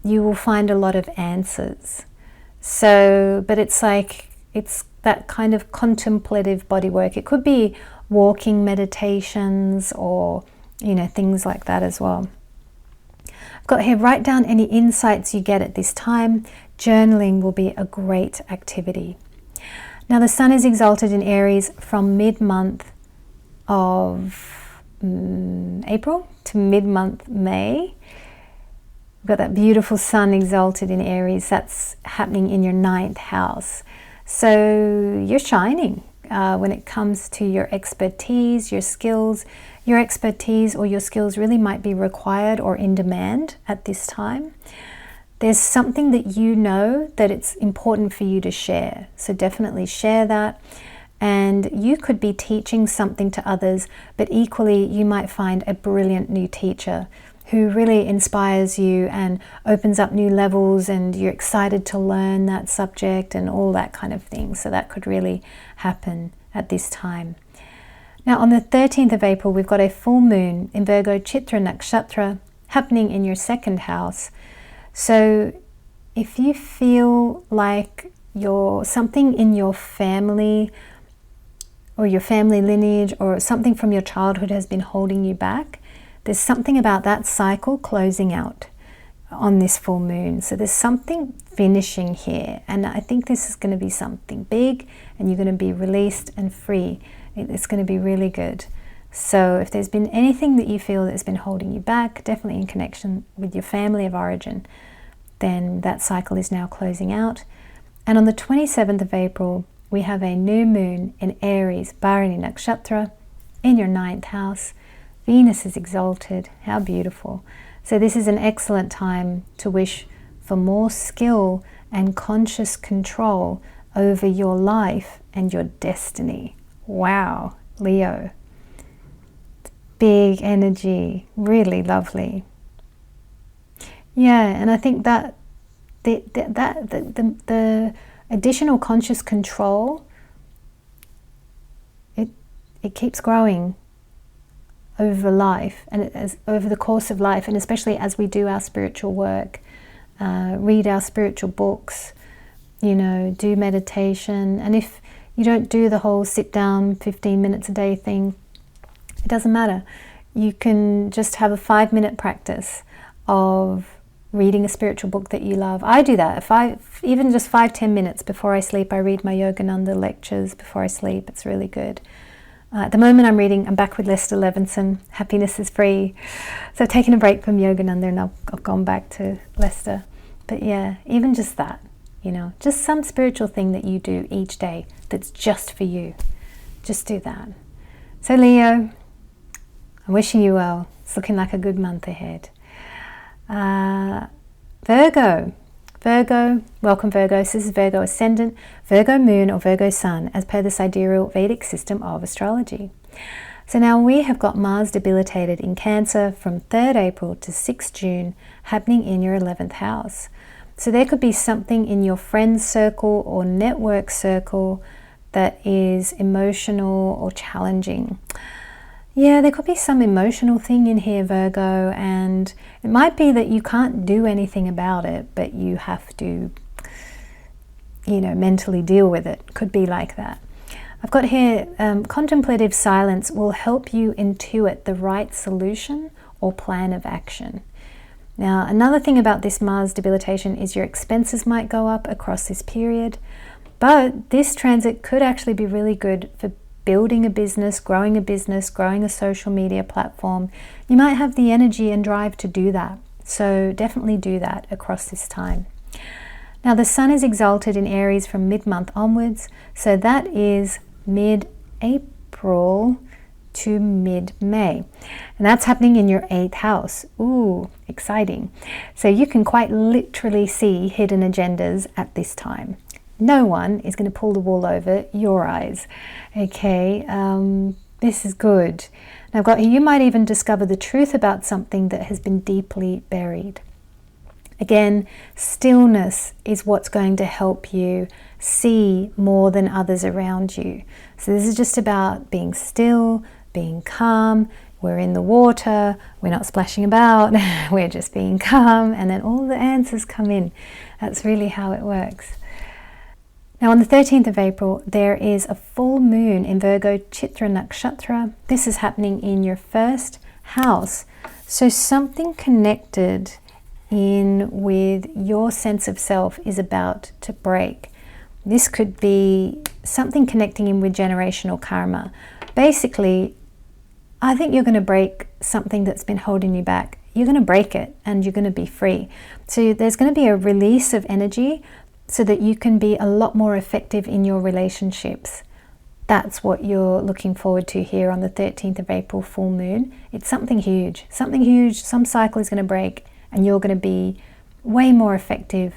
you will find a lot of answers. So, but it's that kind of contemplative body work. It could be walking meditations or, things like that as well. I've got here, write down any insights you get at this time. Journaling will be a great activity. Now the sun is exalted in Aries from mid-month of April to mid-month May. We've got that beautiful sun exalted in Aries. That's happening in your 9th house. So you're shining when it comes to your expertise, your skills. Your expertise or your skills really might be required or in demand at this time. There's something that you know that it's important for you to share. So definitely share that. And you could be teaching something to others, but equally you might find a brilliant new teacher who really inspires you and opens up new levels, and you're excited to learn that subject and all that kind of thing. So that could really happen at this time. Now on the 13th of April, we've got a full moon in Virgo Chitra Nakshatra happening in your 2nd house. So if you feel like something in your family or your family lineage or something from your childhood has been holding you back, there's something about that cycle closing out on this full moon. So there's something finishing here, and I think this is going to be something big, and you're going to be released and free. It's going to be really good. So if there's been anything that you feel that's been holding you back, definitely in connection with your family of origin, then that cycle is now closing out. And on the 27th of April, we have a new moon in Aries, Bharani Nakshatra, in your 9th house. Venus is exalted. How beautiful. So this is an excellent time to wish for more skill and conscious control over your life and your destiny. Wow, Leo. Big energy, really lovely. Yeah, and I think that the additional conscious control, it keeps growing over life, and over the course of life, and especially as we do our spiritual work, read our spiritual books, do meditation. And if you don't do the whole sit down 15 minutes a day thing, it doesn't matter. You can just have a 5-minute practice of reading a spiritual book that you love. I do that. Even just 5-10 minutes before I sleep, I read my Yogananda lectures before I sleep. It's really good. At the moment I'm back with Lester Levinson, Happiness is Free. So I've taken a break from Yogananda and I've gone back to Lester. But yeah, even just that, just some spiritual thing that you do each day that's just for you. Just do that. So Leo, I'm wishing you well. It's looking like a good month ahead. Virgo, welcome Virgos. This is Virgo Ascendant, Virgo Moon or Virgo Sun as per the sidereal Vedic system of astrology. So now we have got Mars debilitated in Cancer from 3rd April to 6th June happening in your 11th house. So there could be something in your friends circle or network circle that is emotional or challenging. Yeah, there could be some emotional thing in here, Virgo, and it might be that you can't do anything about it, but you have to, mentally deal with it. Could be like that. I've got here, contemplative silence will help you intuit the right solution or plan of action. Now, another thing about this Mars debilitation is your expenses might go up across this period, but this transit could actually be really good for building a business, growing a social media platform. You might have the energy and drive to do that. So definitely do that across this time. Now the Sun is exalted in Aries from mid-month onwards. So that is mid-April to mid-May. And that's happening in your 8th house. Ooh, exciting. So you can quite literally see hidden agendas at this time. No one is going to pull the wool over your eyes. Okay, this is good. And I've got here, you might even discover the truth about something that has been deeply buried. Again, stillness is what's going to help you see more than others around you. So this is just about being still, being calm. We're in the water, we're not splashing about, we're just being calm, and then all the answers come in. That's really how it works. Now on the 13th of April, there is a full moon in Virgo Chitra Nakshatra. This is happening in your 1st house. So something connected in with your sense of self is about to break. This could be something connecting in with generational karma. Basically, I think you're going to break something that's been holding you back. You're going to break it and you're going to be free. So there's going to be a release of energy so that you can be a lot more effective in your relationships. That's what you're looking forward to here on the 13th of April full moon. It's something huge, some cycle is going to break and you're going to be way more effective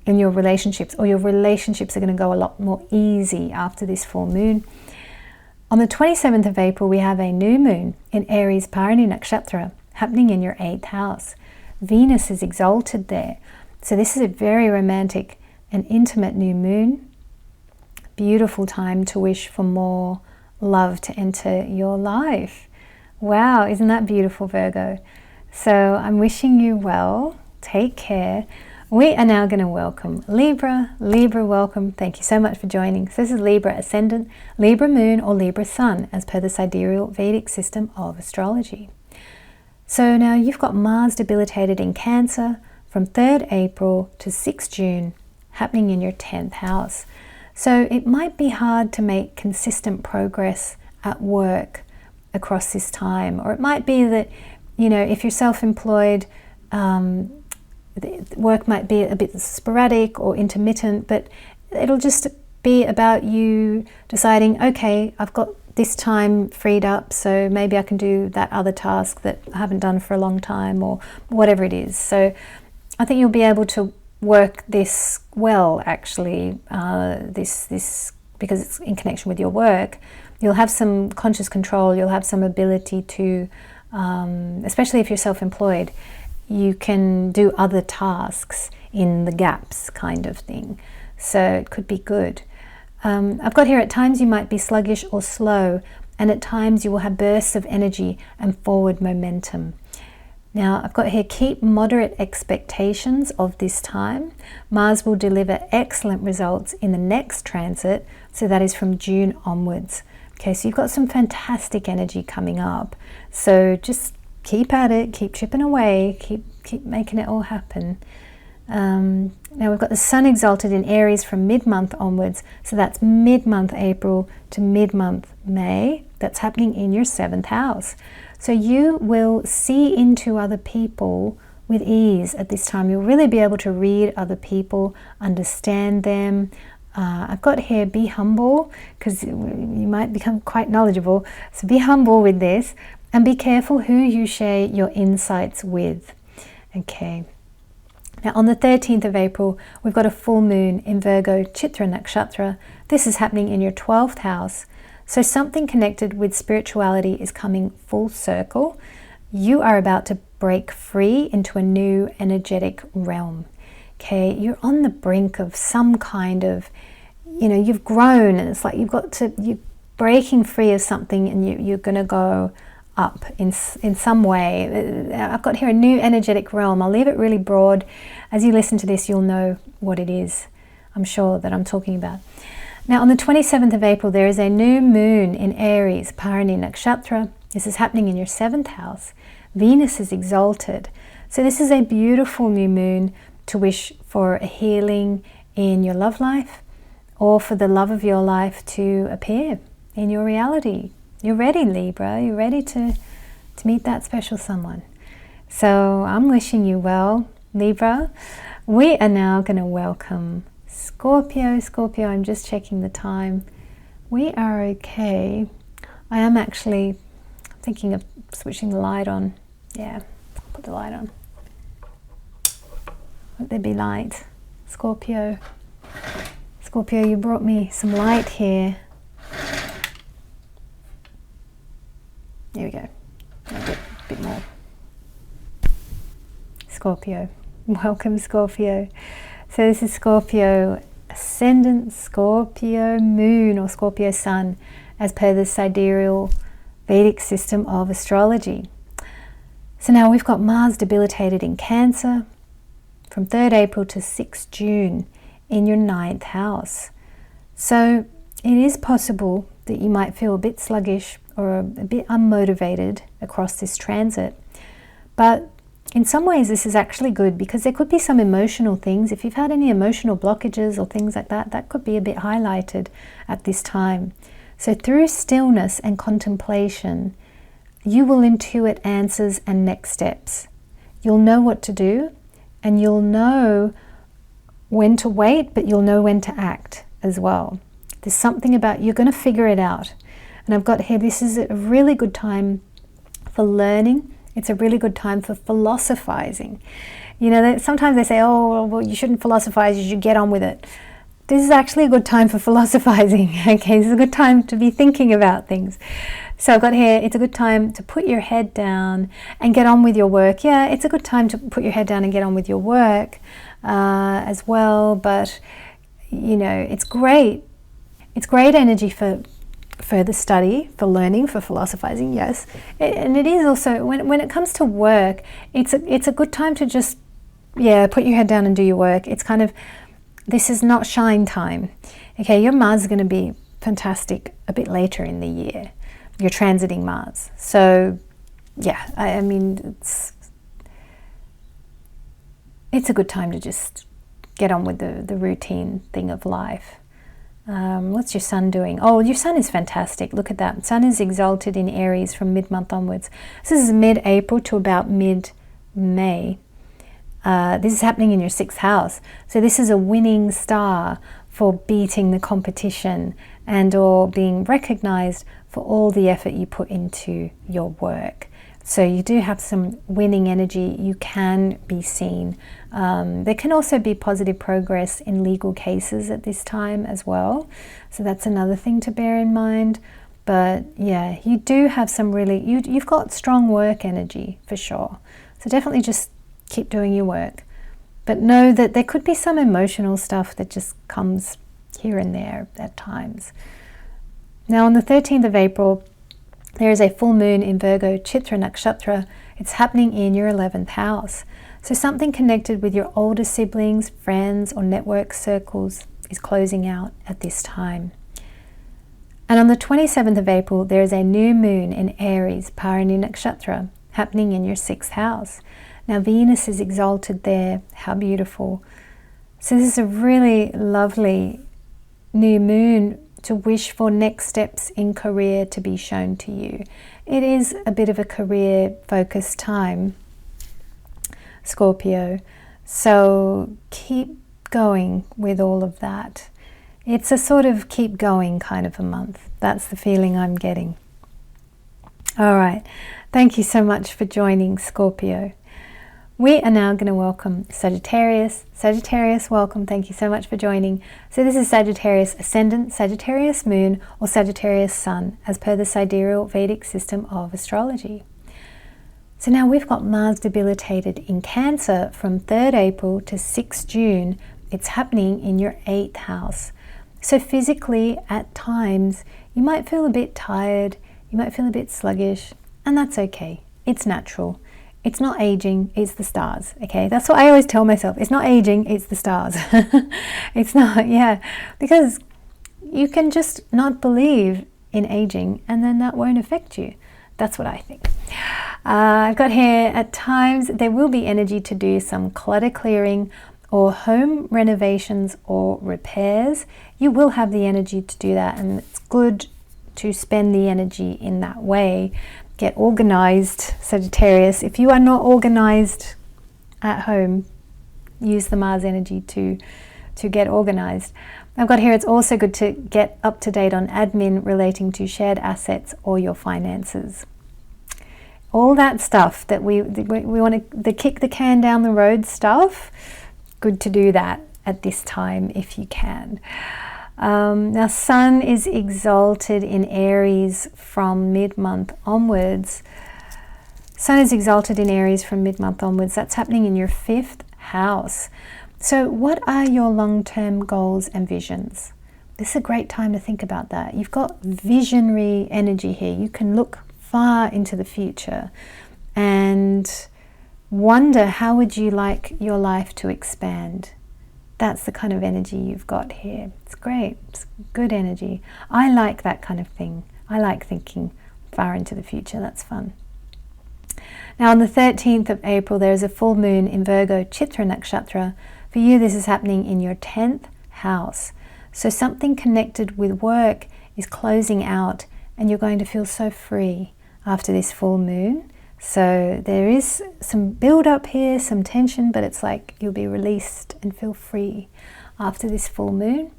in your relationships, or your relationships are going to go a lot more easy after this full moon. On the 27th of April, we have a new moon in Aries Bharani Nakshatra happening in your 8th house. Venus is exalted there. So this is a very romantic and intimate new moon. Beautiful time to wish for more love to enter your life. Wow, isn't that beautiful, Virgo? So I'm wishing you well. Take care. We are now going to welcome Libra. Libra, welcome. Thank you so much for joining. So this is Libra Ascendant, Libra Moon or Libra Sun as per the sidereal Vedic system of astrology. So now you've got Mars debilitated in Cancer from 3rd April to 6th June happening in your 10th house. So it might be hard to make consistent progress at work across this time, or it might be that, if you're self-employed, the work might be a bit sporadic or intermittent, but it'll just be about you deciding, okay, I've got this time freed up, so maybe I can do that other task that I haven't done for a long time, or whatever it is. So I think you'll be able to work this well, actually, this because it's in connection with your work. You'll have some conscious control, you'll have some ability to, especially if you're self-employed, you can do other tasks in the gaps kind of thing. so it could be good. I've got here, at times you might be sluggish or slow, and at times you will have bursts of energy and forward momentum. Now, I've got here, keep moderate expectations of this time. Mars will deliver excellent results in the next transit, so that is from June onwards. Okay, so you've got some fantastic energy coming up. So just keep at it, keep chipping away, keep making it all happen. Now we've got the Sun exalted in Aries from mid-month onwards, so that's mid-month April to mid-month May. That's happening in your 7th house. So you will see into other people with ease at this time. You'll really be able to read other people, understand them. I've got here, be humble, because you might become quite knowledgeable. So be humble with this, and be careful who you share your insights with. Okay. Now on the 13th of April, we've got a full moon in Virgo, Chitra Nakshatra. This is happening in your 12th house. So something connected with spirituality is coming full circle. You are about to break free into a new energetic realm. Okay, you're on the brink of some kind of, you've grown, and it's like you're breaking free of something, and you're going to go up in some way. I've got here a new energetic realm. I'll leave it really broad. As you listen to this, you'll know what it is, I'm sure, that I'm talking about. Now on the 27th of April, there is a new moon in Aries, Bharani Nakshatra. This is happening in your 7th house. Venus is exalted. So this is a beautiful new moon to wish for a healing in your love life, or for the love of your life to appear in your reality. You're ready, Libra. You're ready to meet that special someone. So I'm wishing you well, Libra. We are now going to welcome Scorpio. Scorpio, I'm just checking the time. We are okay. I am actually thinking of switching the light on. Yeah, I'll put the light on. Won't there be light? Scorpio. Scorpio, you brought me some light here. There we go. A bit more. Scorpio. Welcome, Scorpio. So this is Scorpio ascendant, Scorpio moon, or Scorpio sun, as per the sidereal Vedic system of astrology. So now we've got Mars debilitated in Cancer from 3rd April to 6th June in your 9th house. So it is possible that you might feel a bit sluggish or a bit unmotivated across this transit. But in some ways this is actually good, because there could be some emotional things. If you've had any emotional blockages or things like that, that could be a bit highlighted at this time. So through stillness and contemplation, you will intuit answers and next steps. You'll know what to do, and you'll know when to wait, but you'll know when to act as well. There's something about, you're going to figure it out. And I've got here, this is a really good time for learning. It's a really good time for philosophizing. Sometimes they say, oh, well, you shouldn't philosophize, you should get on with it. This is actually a good time for philosophizing. Okay, this is a good time to be thinking about things. So I've got here, it's a good time to put your head down and get on with your work. Yeah, it's a good time to put your head down and get on with your work as well. But, it's great. It's great energy for further study, for learning, for philosophizing, yes. And it is also, when it comes to work, it's a good time to just, put your head down and do your work. It's kind of, this is not shine time. Okay, your Mars is going to be fantastic a bit later in the year. You're transiting Mars. So, yeah, I mean, it's a good time to just get on with the routine thing of life. What's your sun doing? Oh, your sun is fantastic. Look at that. Sun is exalted in Aries from mid-month onwards. So this is mid-April to about mid-May. This is happening in your 6th house. So this is a winning star for beating the competition and or being recognized for all the effort you put into your work. So you do have some winning energy. You can be seen. There can also be positive progress in legal cases at this time as well. So that's another thing to bear in mind. But yeah, you do have some really, you've got strong work energy for sure. So definitely just keep doing your work. But know that there could be some emotional stuff that just comes here and there at times. Now on the 13th of April, there is a full moon in Virgo, Chitra Nakshatra. It's happening in your 11th house. So something connected with your older siblings, friends, or network circles is closing out at this time. And on the 27th of April, there is a new moon in Aries, Bharani Nakshatra, happening in your 6th house. Now Venus is exalted there. How beautiful. So this is a really lovely new moon to wish for next steps in career to be shown to you. It is a bit of a career focused time, Scorpio. So keep going with all of that. It's a sort of keep going kind of a month. That's the feeling I'm getting. All right. Thank you so much for joining, Scorpio. We are now going to welcome Sagittarius. Sagittarius, welcome. Thank you so much for joining. So this is Sagittarius Ascendant, Sagittarius Moon, or Sagittarius Sun, as per the sidereal Vedic system of astrology. So now we've got Mars debilitated in Cancer from 3rd April to 6th June. It's happening in your 8th house. So physically, at times, you might feel a bit tired, you might feel a bit sluggish, and that's okay. It's natural. It's not aging, it's the stars, okay? That's what I always tell myself. It's not aging, it's the stars. It's not, yeah. Because you can just not believe in aging and then that won't affect you. That's what I think. I've got here, at times, there will be energy to do some clutter clearing or home renovations or repairs. You will have the energy to do that, and it's good to spend the energy in that way. Get organized, Sagittarius. If you are not organized at home, use the Mars energy to get organized. I've got here, it's also good to get up to date on admin relating to shared assets or your finances. All that stuff that we want to, the kick the can down the road stuff, good to do that at this time if you can. Now Sun is exalted in Aries from mid-month onwards. Sun is exalted in Aries from mid-month onwards. That's happening in your 5th house. So what are your long-term goals and visions? This is a great time to think about that. You've got visionary energy here. You can look far into the future and wonder, how would you like your life to expand? That's the kind of energy you've got here. It's great. It's good energy. I like that kind of thing. I like thinking far into the future. That's fun. Now on the 13th of April, there is a full moon in Virgo, Chitra Nakshatra. For you, this is happening in your 10th house. So something connected with work is closing out, and you're going to feel so free after this full moon. So there is some build up here, some tension, but it's like you'll be released and feel free after this full moon.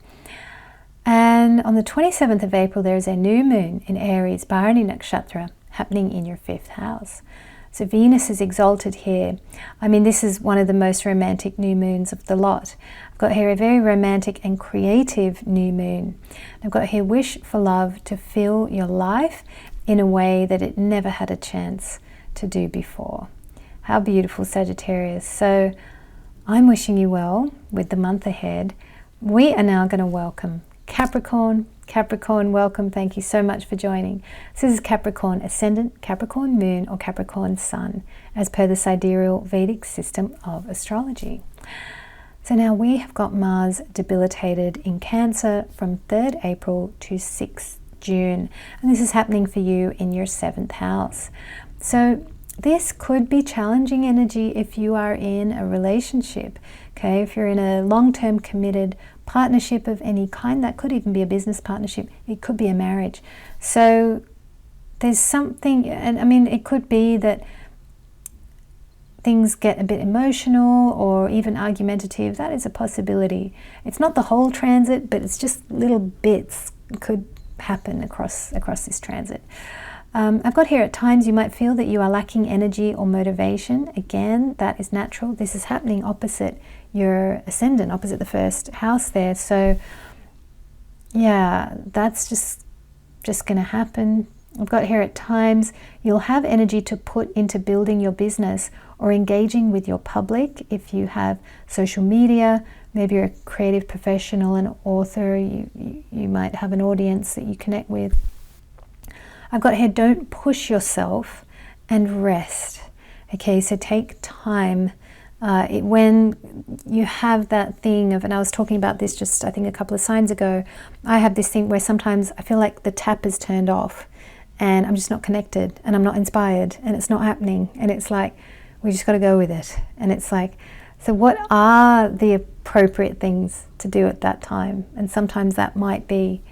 And on the 27th of April, there is a new moon in Aries, Bharani Nakshatra, happening in your 5th house. So Venus is exalted here. I mean, this is one of the most romantic new moons of the lot. I've got here a very romantic and creative new moon. I've got here, wish for love to fill your life in a way that it never had a chance to do before. How beautiful, Sagittarius. So I'm wishing you well with the month ahead. We are now going to welcome Capricorn. Capricorn, welcome. Thank you so much for joining. This is Capricorn Ascendant, Capricorn Moon, or Capricorn Sun, as per the sidereal Vedic system of astrology. So now we have got Mars debilitated in Cancer from 3rd April to 6th June. And this is happening for you in your 7th house. So this could be challenging energy if you are in a relationship, okay? If you're in a long-term committed partnership of any kind, that could even be a business partnership, it could be a marriage. So there's something, and I mean, it could be that things get a bit emotional or even argumentative. That is a possibility. It's not the whole transit, but it's just little bits could happen across this transit. I've got here, at times you might feel that you are lacking energy or motivation. Again, that is natural. This is happening opposite your ascendant, opposite the 1st house there. So yeah, that's just going to happen. I've got here at times you'll have energy to put into building your business or engaging with your public. If you have social media, maybe you're a creative professional, an author, you might have an audience that you connect with. I've got here, don't push yourself and rest. Okay, so take time. When you have that thing of, and I was talking about this just I think a couple of signs ago, I have this thing where sometimes I feel like the tap is turned off and I'm just not connected and I'm not inspired and it's not happening, and it's like we just got to go with it. And it's like, so what are the appropriate things to do at that time? And sometimes that might be,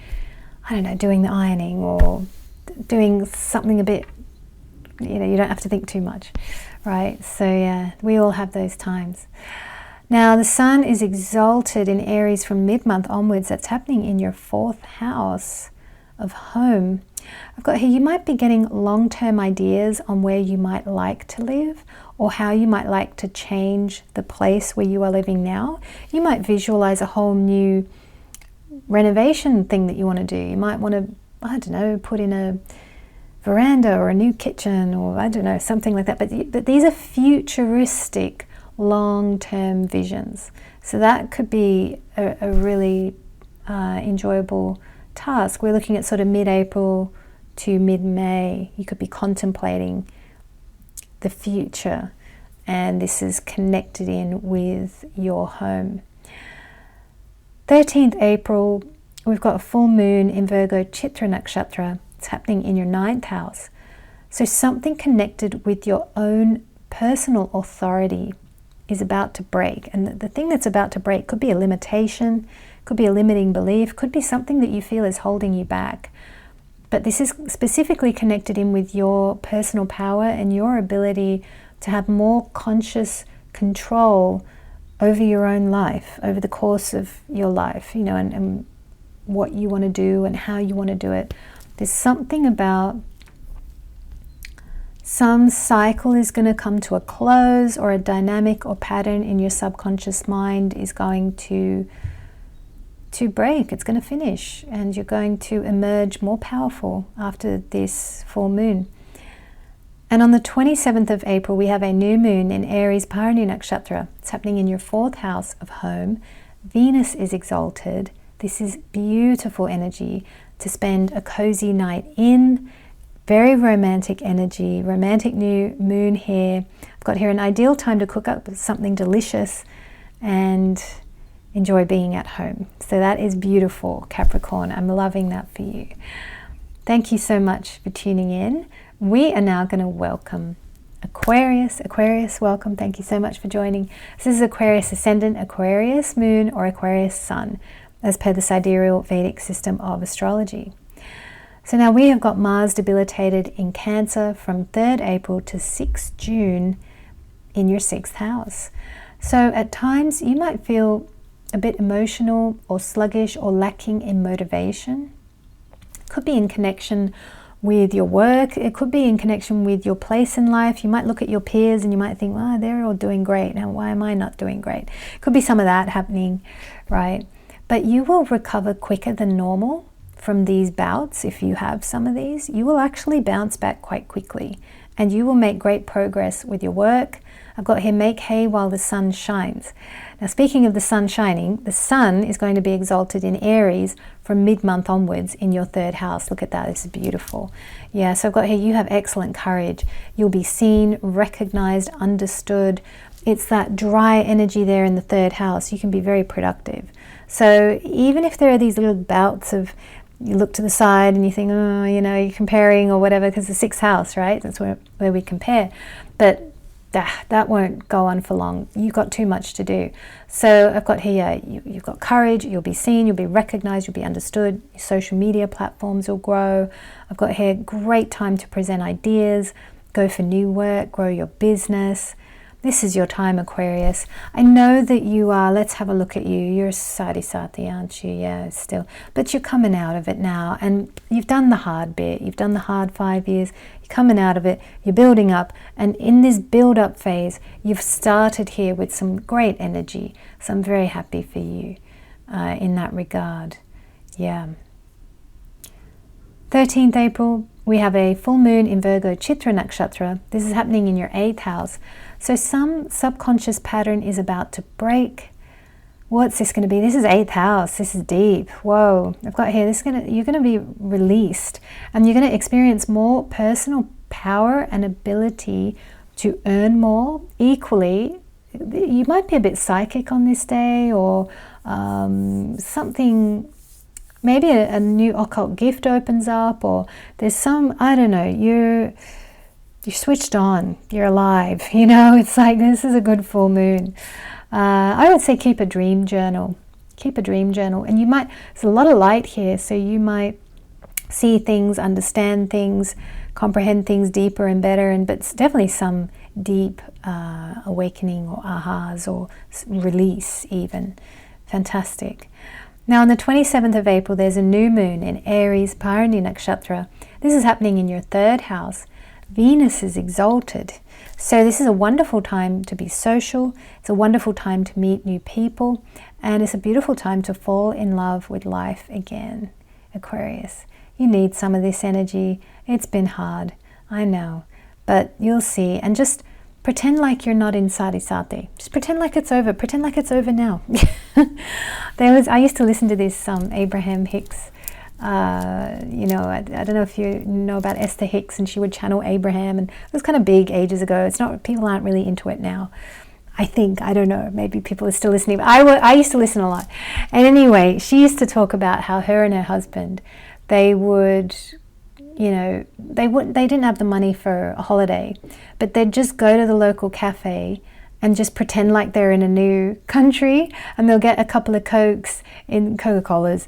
I don't know, doing the ironing or doing something a bit, you don't have to think too much, right? So yeah, we all have those times. Now the sun is exalted in Aries from mid-month onwards. That's happening in your 4th house of home. I've got here, you might be getting long-term ideas on where you might like to live or how you might like to change the place where you are living now. You might visualize a whole new renovation thing that you want to do. You might want to, I don't know, put in a veranda or a new kitchen, or I don't know, something like that. But these are futuristic, long-term visions. So that could be a really enjoyable task. We're looking at sort of mid-April to mid-May. You could be contemplating the future, and this is connected in with your home. 13th April, we've got a full moon in Virgo Chitra Nakshatra. It's happening in your 9th house. So something connected with your own personal authority is about to break. And the thing that's about to break could be a limitation, could be a limiting belief, could be something that you feel is holding you back. But this is specifically connected in with your personal power and your ability to have more conscious control over your own life, over the course of your life, and what you want to do and how you want to do it. There's something about some cycle is going to come to a close, or a dynamic or pattern in your subconscious mind is going to break. It's going to finish, and you're going to emerge more powerful after this full moon. And on the 27th of April, we have a new moon in Aries Bharani Nakshatra. It's happening in your 4th house of home. Venus is exalted. This is beautiful energy to spend a cozy night in. Very romantic energy, romantic new moon here. I've got here an ideal time to cook up something delicious and enjoy being at home. So that is beautiful, Capricorn. I'm loving that for you. Thank you so much for tuning in. We are now going to welcome Aquarius. Aquarius, welcome. Thank you so much for joining. This is Aquarius Ascendant, Aquarius Moon, or Aquarius Sun, as per the sidereal Vedic system of astrology. So now we have got Mars debilitated in Cancer from 3rd April to 6th June in your 6th house. So at times you might feel a bit emotional or sluggish or lacking in motivation. Could be in connection with your work. It could be in connection with your place in life. You might look at your peers and you might think, well, they're all doing great. Now, why am I not doing great? Could be some of that happening, right? But you will recover quicker than normal from these bouts. If you have some of these, you will actually bounce back quite quickly, and you will make great progress with your work. I've got here, make hay while the sun shines. Now, speaking of the sun shining, the sun is going to be exalted in Aries from mid-month onwards in your 3rd house. Look at that, this is beautiful. Yeah, so I've got here, you have excellent courage. You'll be seen, recognized, understood. It's that dry energy there in the 3rd house. You can be very productive. So even if there are these little bouts of, you look to the side and you think, oh, you're comparing or whatever, because the 6th house, right? That's where we compare. But that won't go on for long. You've got too much to do. So I've got here, you've got courage, you'll be seen, you'll be recognized, you'll be understood. Your social media platforms will grow. I've got here, great time to present ideas, go for new work, grow your business. This is your time, Aquarius. I know that you are, let's have a look at you. You're a Sati, aren't you? Yeah, still. But you're coming out of it now, and you've done the hard bit. You've done the hard 5 years. You're coming out of it. You're building up. And in this build-up phase, you've started here with some great energy. So I'm very happy for you in that regard. Yeah. 13th April, we have a full moon in Virgo, Chitra Nakshatra. This is happening in your 8th house. So some subconscious pattern is about to break. What's this going to be? This is 8th house. This is deep. Whoa. I've got here, you're going to be released, and you're going to experience more personal power and ability to earn more. Equally, you might be a bit psychic on this day, or something, maybe a new occult gift opens up, or there's some, I don't know, you're switched on, you're alive, you know. It's like, this is a good full moon. I would say keep a dream journal. Keep a dream journal. And you might, there's a lot of light here, so you might see things, understand things, comprehend things deeper and better, but it's definitely some deep awakening or ahas or release even. Fantastic. Now on the 27th of April, there's a new moon in Aries, Bharani Nakshatra. This is happening in your 3rd house. Venus is exalted. So this is a wonderful time to be social. It's a wonderful time to meet new people. And it's a beautiful time to fall in love with life again. Aquarius, you need some of this energy. It's been hard, I know. But you'll see. And just pretend like you're not in Sati. Just pretend like it's over. Pretend like it's over now. I used to listen to this Abraham Hicks. You know, I don't know if you know about Esther Hicks, and she would channel Abraham, and it was kind of big ages ago. It's not, people aren't really into it now. I think, I don't know, maybe people are still listening, but I used to listen a lot. And anyway, she used to talk about how her and her husband, they would, you know, they didn't have the money for a holiday, but they'd just go to the local cafe and just pretend like they're in a new country, and they'll get a couple of Cokes in Coca-Colas,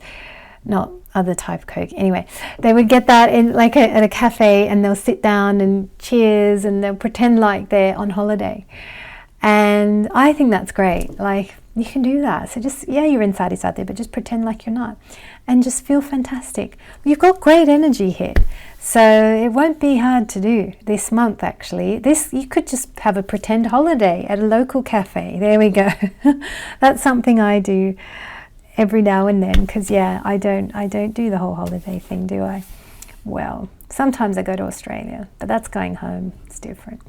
not other type of Coke. Anyway, they would get that in like at a cafe, and they'll sit down and cheers, and they'll pretend like they're on holiday. And I think that's great. Like, you can do that. So just, yeah, you're in Sati, but just pretend like you're not, and just feel fantastic. You've got great energy here, so it won't be hard to do this month. Actually, you could just have a pretend holiday at a local cafe. There we go. That's something I do every now and then, because yeah, I don't do the whole holiday thing, do I? Well, sometimes I go to Australia, but that's going home. It's different.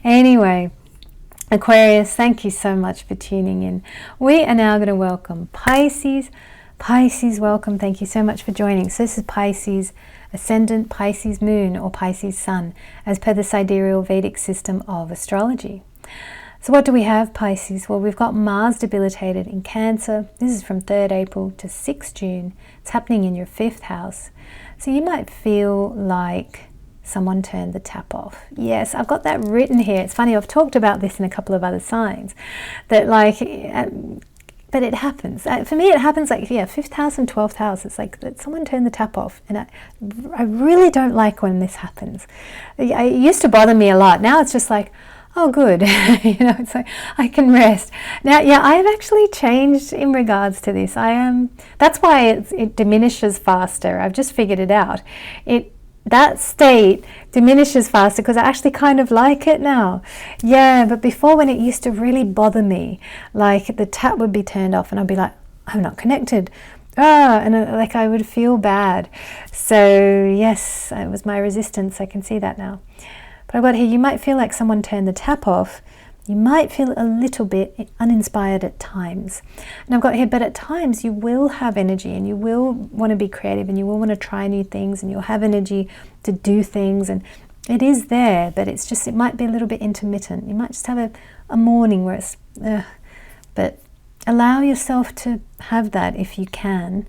Anyway, Aquarius, thank you so much for tuning in. We are now going to welcome Pisces. Pisces, welcome. Thank you so much for joining. So this is Pisces Ascendant, Pisces Moon, or Pisces Sun, as per the sidereal Vedic system of astrology. So what do we have, Pisces? Well, we've got Mars debilitated in Cancer. This is from 3rd April to 6th June. It's happening in your 5th house. So you might feel like someone turned the tap off. Yes, I've got that written here. It's funny, I've talked about this in a couple of other signs. That like, but it happens. For me, it happens like, yeah, 5th house and 12th house. It's like that someone turned the tap off. And I really don't like when this happens. It used to bother me a lot. Now it's just like, oh, good. You know, it's like I can rest. Now, yeah, I've actually changed in regards to this. That's why it diminishes faster. I've just figured it out. That state diminishes faster because I actually kind of like it now. Yeah, but before, when it used to really bother me, like the tap would be turned off and I'd be like, I'm not connected. And like I would feel bad. So yes, it was my resistance. I can see that now. But I've got here, you might feel like someone turned the tap off. You might feel a little bit uninspired at times. And I've got here, but at times you will have energy, and you will want to be creative, and you will want to try new things, and you'll have energy to do things. And it is there, but it's just, it might be a little bit intermittent. You might just have a morning where it's, but allow yourself to have that if you can.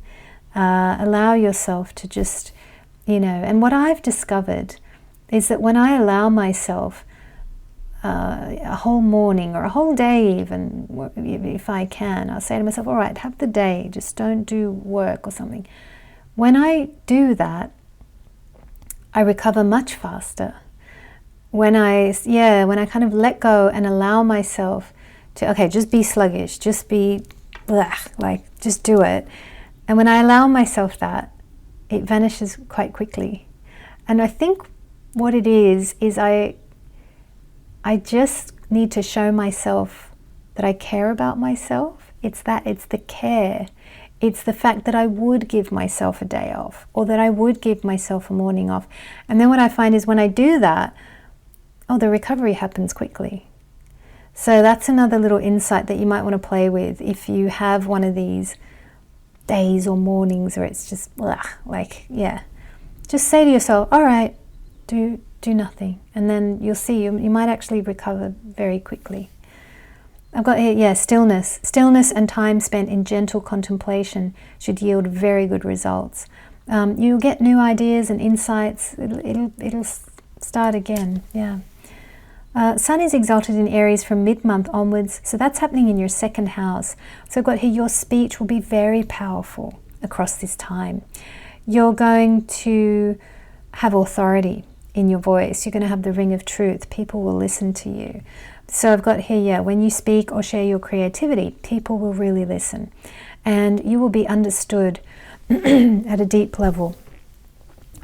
Allow yourself to just, you know, and what I've discovered is that when I allow myself a whole morning or a whole day, even if I can, I'll say to myself, all right, have the day, just don't do work or something. When I do that, I recover much faster. When I kind of let go and allow myself to, okay, just be sluggish, just be just do it. And when I allow myself that, it vanishes quite quickly. And I think what it is I just need to show myself that I care about myself. It's the care. It's the fact that I would give myself a day off, or that I would give myself a morning off. And then what I find is when I do that, the recovery happens quickly. So that's another little insight that you might want to play with if you have one of these days or mornings where it's just just say to yourself, all right, do nothing, and then you'll see you might actually recover very quickly. I've got here, stillness and time spent in gentle contemplation should yield very good results. You'll get new ideas and insights. It'll start again. Sun is exalted in Aries from mid-month onwards, so that's happening in your second house. So I've got here, your speech will be very powerful across this time. You're going to have authority in your voice. You're going to have the ring of truth. People will listen to you. So I've got here, when you speak or share your creativity, people will really listen. And you will be understood at a deep level.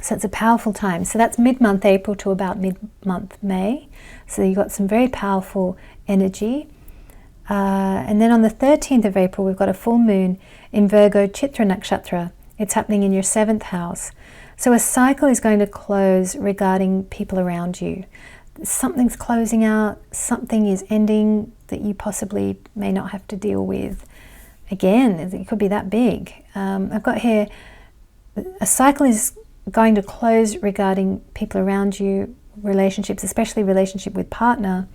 So it's a powerful time. So that's mid-month April to about mid-month May. So you've got some very powerful energy. And then on the 13th of April, we've got a full moon in Virgo Chitra Nakshatra. It's happening in your 7th house. So a cycle is going to close regarding people around you. Something's closing out, something is ending that you possibly may not have to deal with again. It could be that big. I've got here, a cycle is going to close regarding people around you, relationships, especially relationship with partner,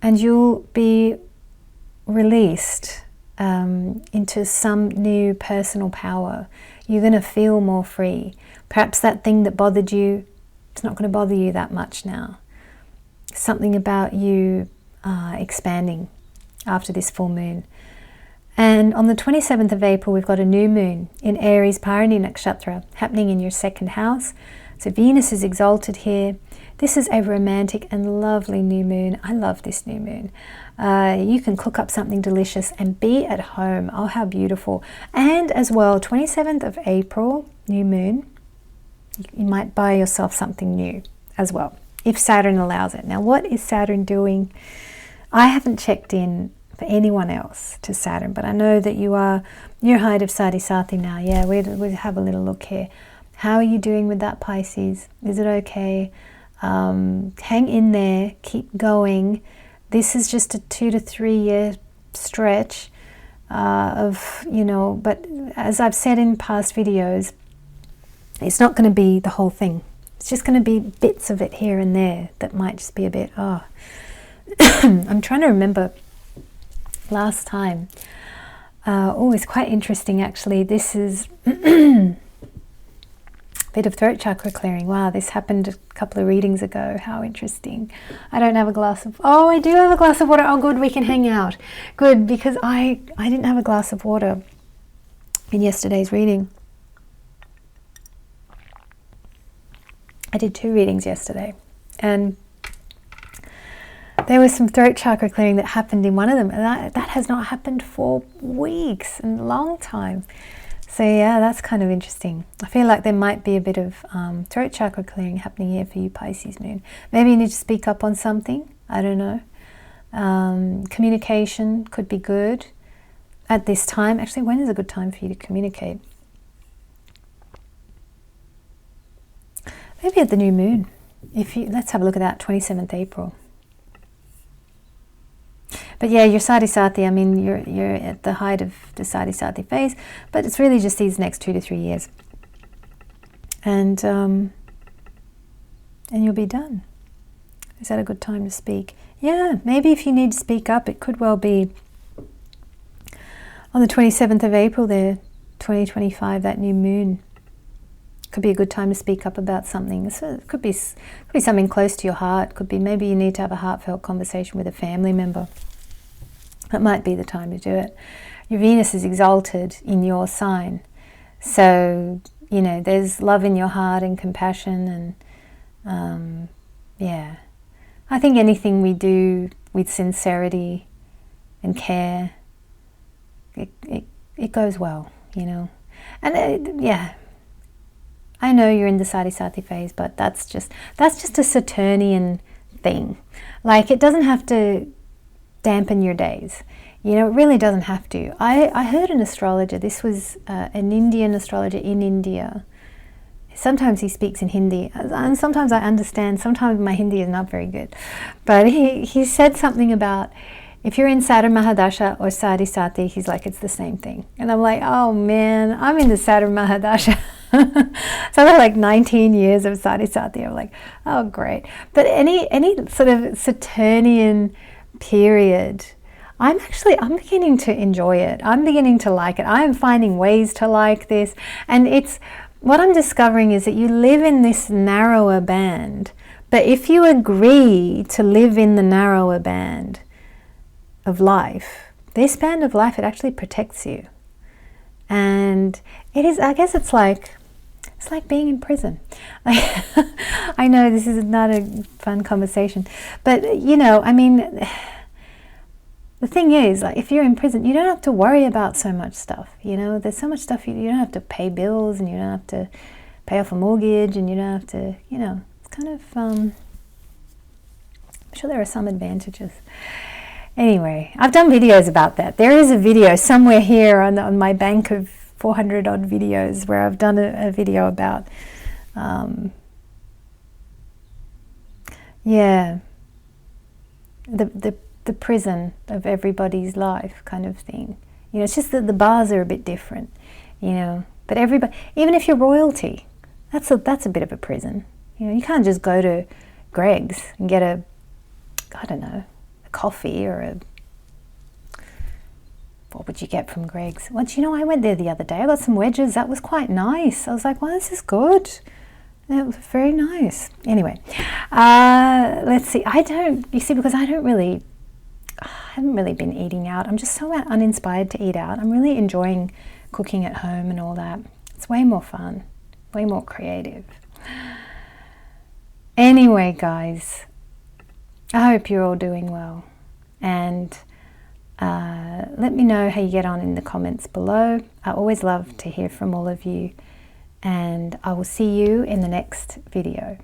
and you'll be released into some new personal power. You're going to feel more free. Perhaps that thing that bothered you, it's not going to bother you that much now. Something about you expanding after this full moon. And on the 27th of April, we've got a new moon in Aries Bharani Nakshatra happening in your 2nd house. So Venus is exalted here. This is a romantic and lovely new moon. I love this new moon. You can cook up something delicious and be at home. Oh, how beautiful. And as well, 27th of April, new moon, you might buy yourself something new as well, if Saturn allows it. Now, what is Saturn doing? I haven't checked in for anyone else to Saturn, but I know that you're height of Sadhi now. Yeah, we'll have a little look here. How are you doing with that, Pisces? Is it okay? Hang in there, keep going. This is just a 2 to 3 year stretch but as I've said in past videos, it's not going to be the whole thing. It's just going to be bits of it here and there that might just be a bit, I'm trying to remember last time. It's quite interesting actually. This is a bit of throat chakra clearing. Wow, this happened a couple of readings ago. How interesting. I don't have a glass of, I do have a glass of water. Oh good, we can hang out. Good, because I didn't have a glass of water in yesterday's reading. I did 2 readings yesterday, and there was some throat chakra clearing that happened in one of them, and that has not happened for weeks and a long time. So yeah, that's kind of interesting. I feel like there might be a bit of throat chakra clearing happening here for you, Pisces moon. Maybe you need to speak up on something. I don't know. Communication could be good at this time. Actually, when is a good time for you to communicate? Maybe at the new moon. Let's have a look at that, 27th April. But yeah, you're Sadhi, I mean, you're at the height of the Sadhi phase, but it's really just these next 2 to 3 years. And you'll be done. Is that a good time to speak? Yeah, maybe if you need to speak up, it could well be on the 27th of April there, 2025, that new moon. Could be a good time to speak up about something. So it could be something close to your heart. Could be maybe you need to have a heartfelt conversation with a family member. That might be the time to do it. Your Venus is exalted in your sign. So, there's love in your heart and compassion and, I think anything we do with sincerity and care, it goes well, And I know you're in the Sadhi phase, but that's just a Saturnian thing. Like, it doesn't have to dampen your days. You know, it really doesn't have to. I heard an astrologer, this was an Indian astrologer in India. Sometimes he speaks in Hindi, and sometimes I understand, sometimes my Hindi is not very good. But he said something about, if you're in Saturn Mahadasha or Sadi Sati, he's like, it's the same thing. And I'm like, oh man, I'm in the Saturn Mahadasha. So I've had like 19 years of Sadi Sati. I'm like, oh great. But any sort of Saturnian period, I'm beginning to enjoy it. I'm beginning to like it. I'm finding ways to like this. And what I'm discovering is that you live in this narrower band, but if you agree to live in the narrower band of life, this band of life, it actually protects you. And it is, I guess it's like being in prison. I know this is not a fun conversation, but you know, I mean, the thing is, like, if you're in prison, you don't have to worry about so much stuff. You know, there's so much stuff you don't have to pay bills, and you don't have to pay off a mortgage, and you don't have to, you know, it's kind of, I'm sure there are some advantages. Anyway, I've done videos about that. There is a video somewhere here on my bank of 400 odd videos where I've done a video about, yeah, the prison of everybody's life kind of thing. You know, it's just that the bars are a bit different, you know, but everybody, even if you're royalty, that's a bit of a prison. You know, you can't just go to Greg's and get I don't know, a coffee or what would you get from Greg's? Well, you know, I went there the other day, I got some wedges, that was quite nice. I was like, well, this is good. It was very nice. Anyway, let's see, because I haven't really been eating out. I'm just so uninspired to eat out. I'm really enjoying cooking at home and all that. It's way more fun, way more creative. Anyway, guys, I hope you're all doing well. And let me know how you get on in the comments below. I always love to hear from all of you. And I will see you in the next video.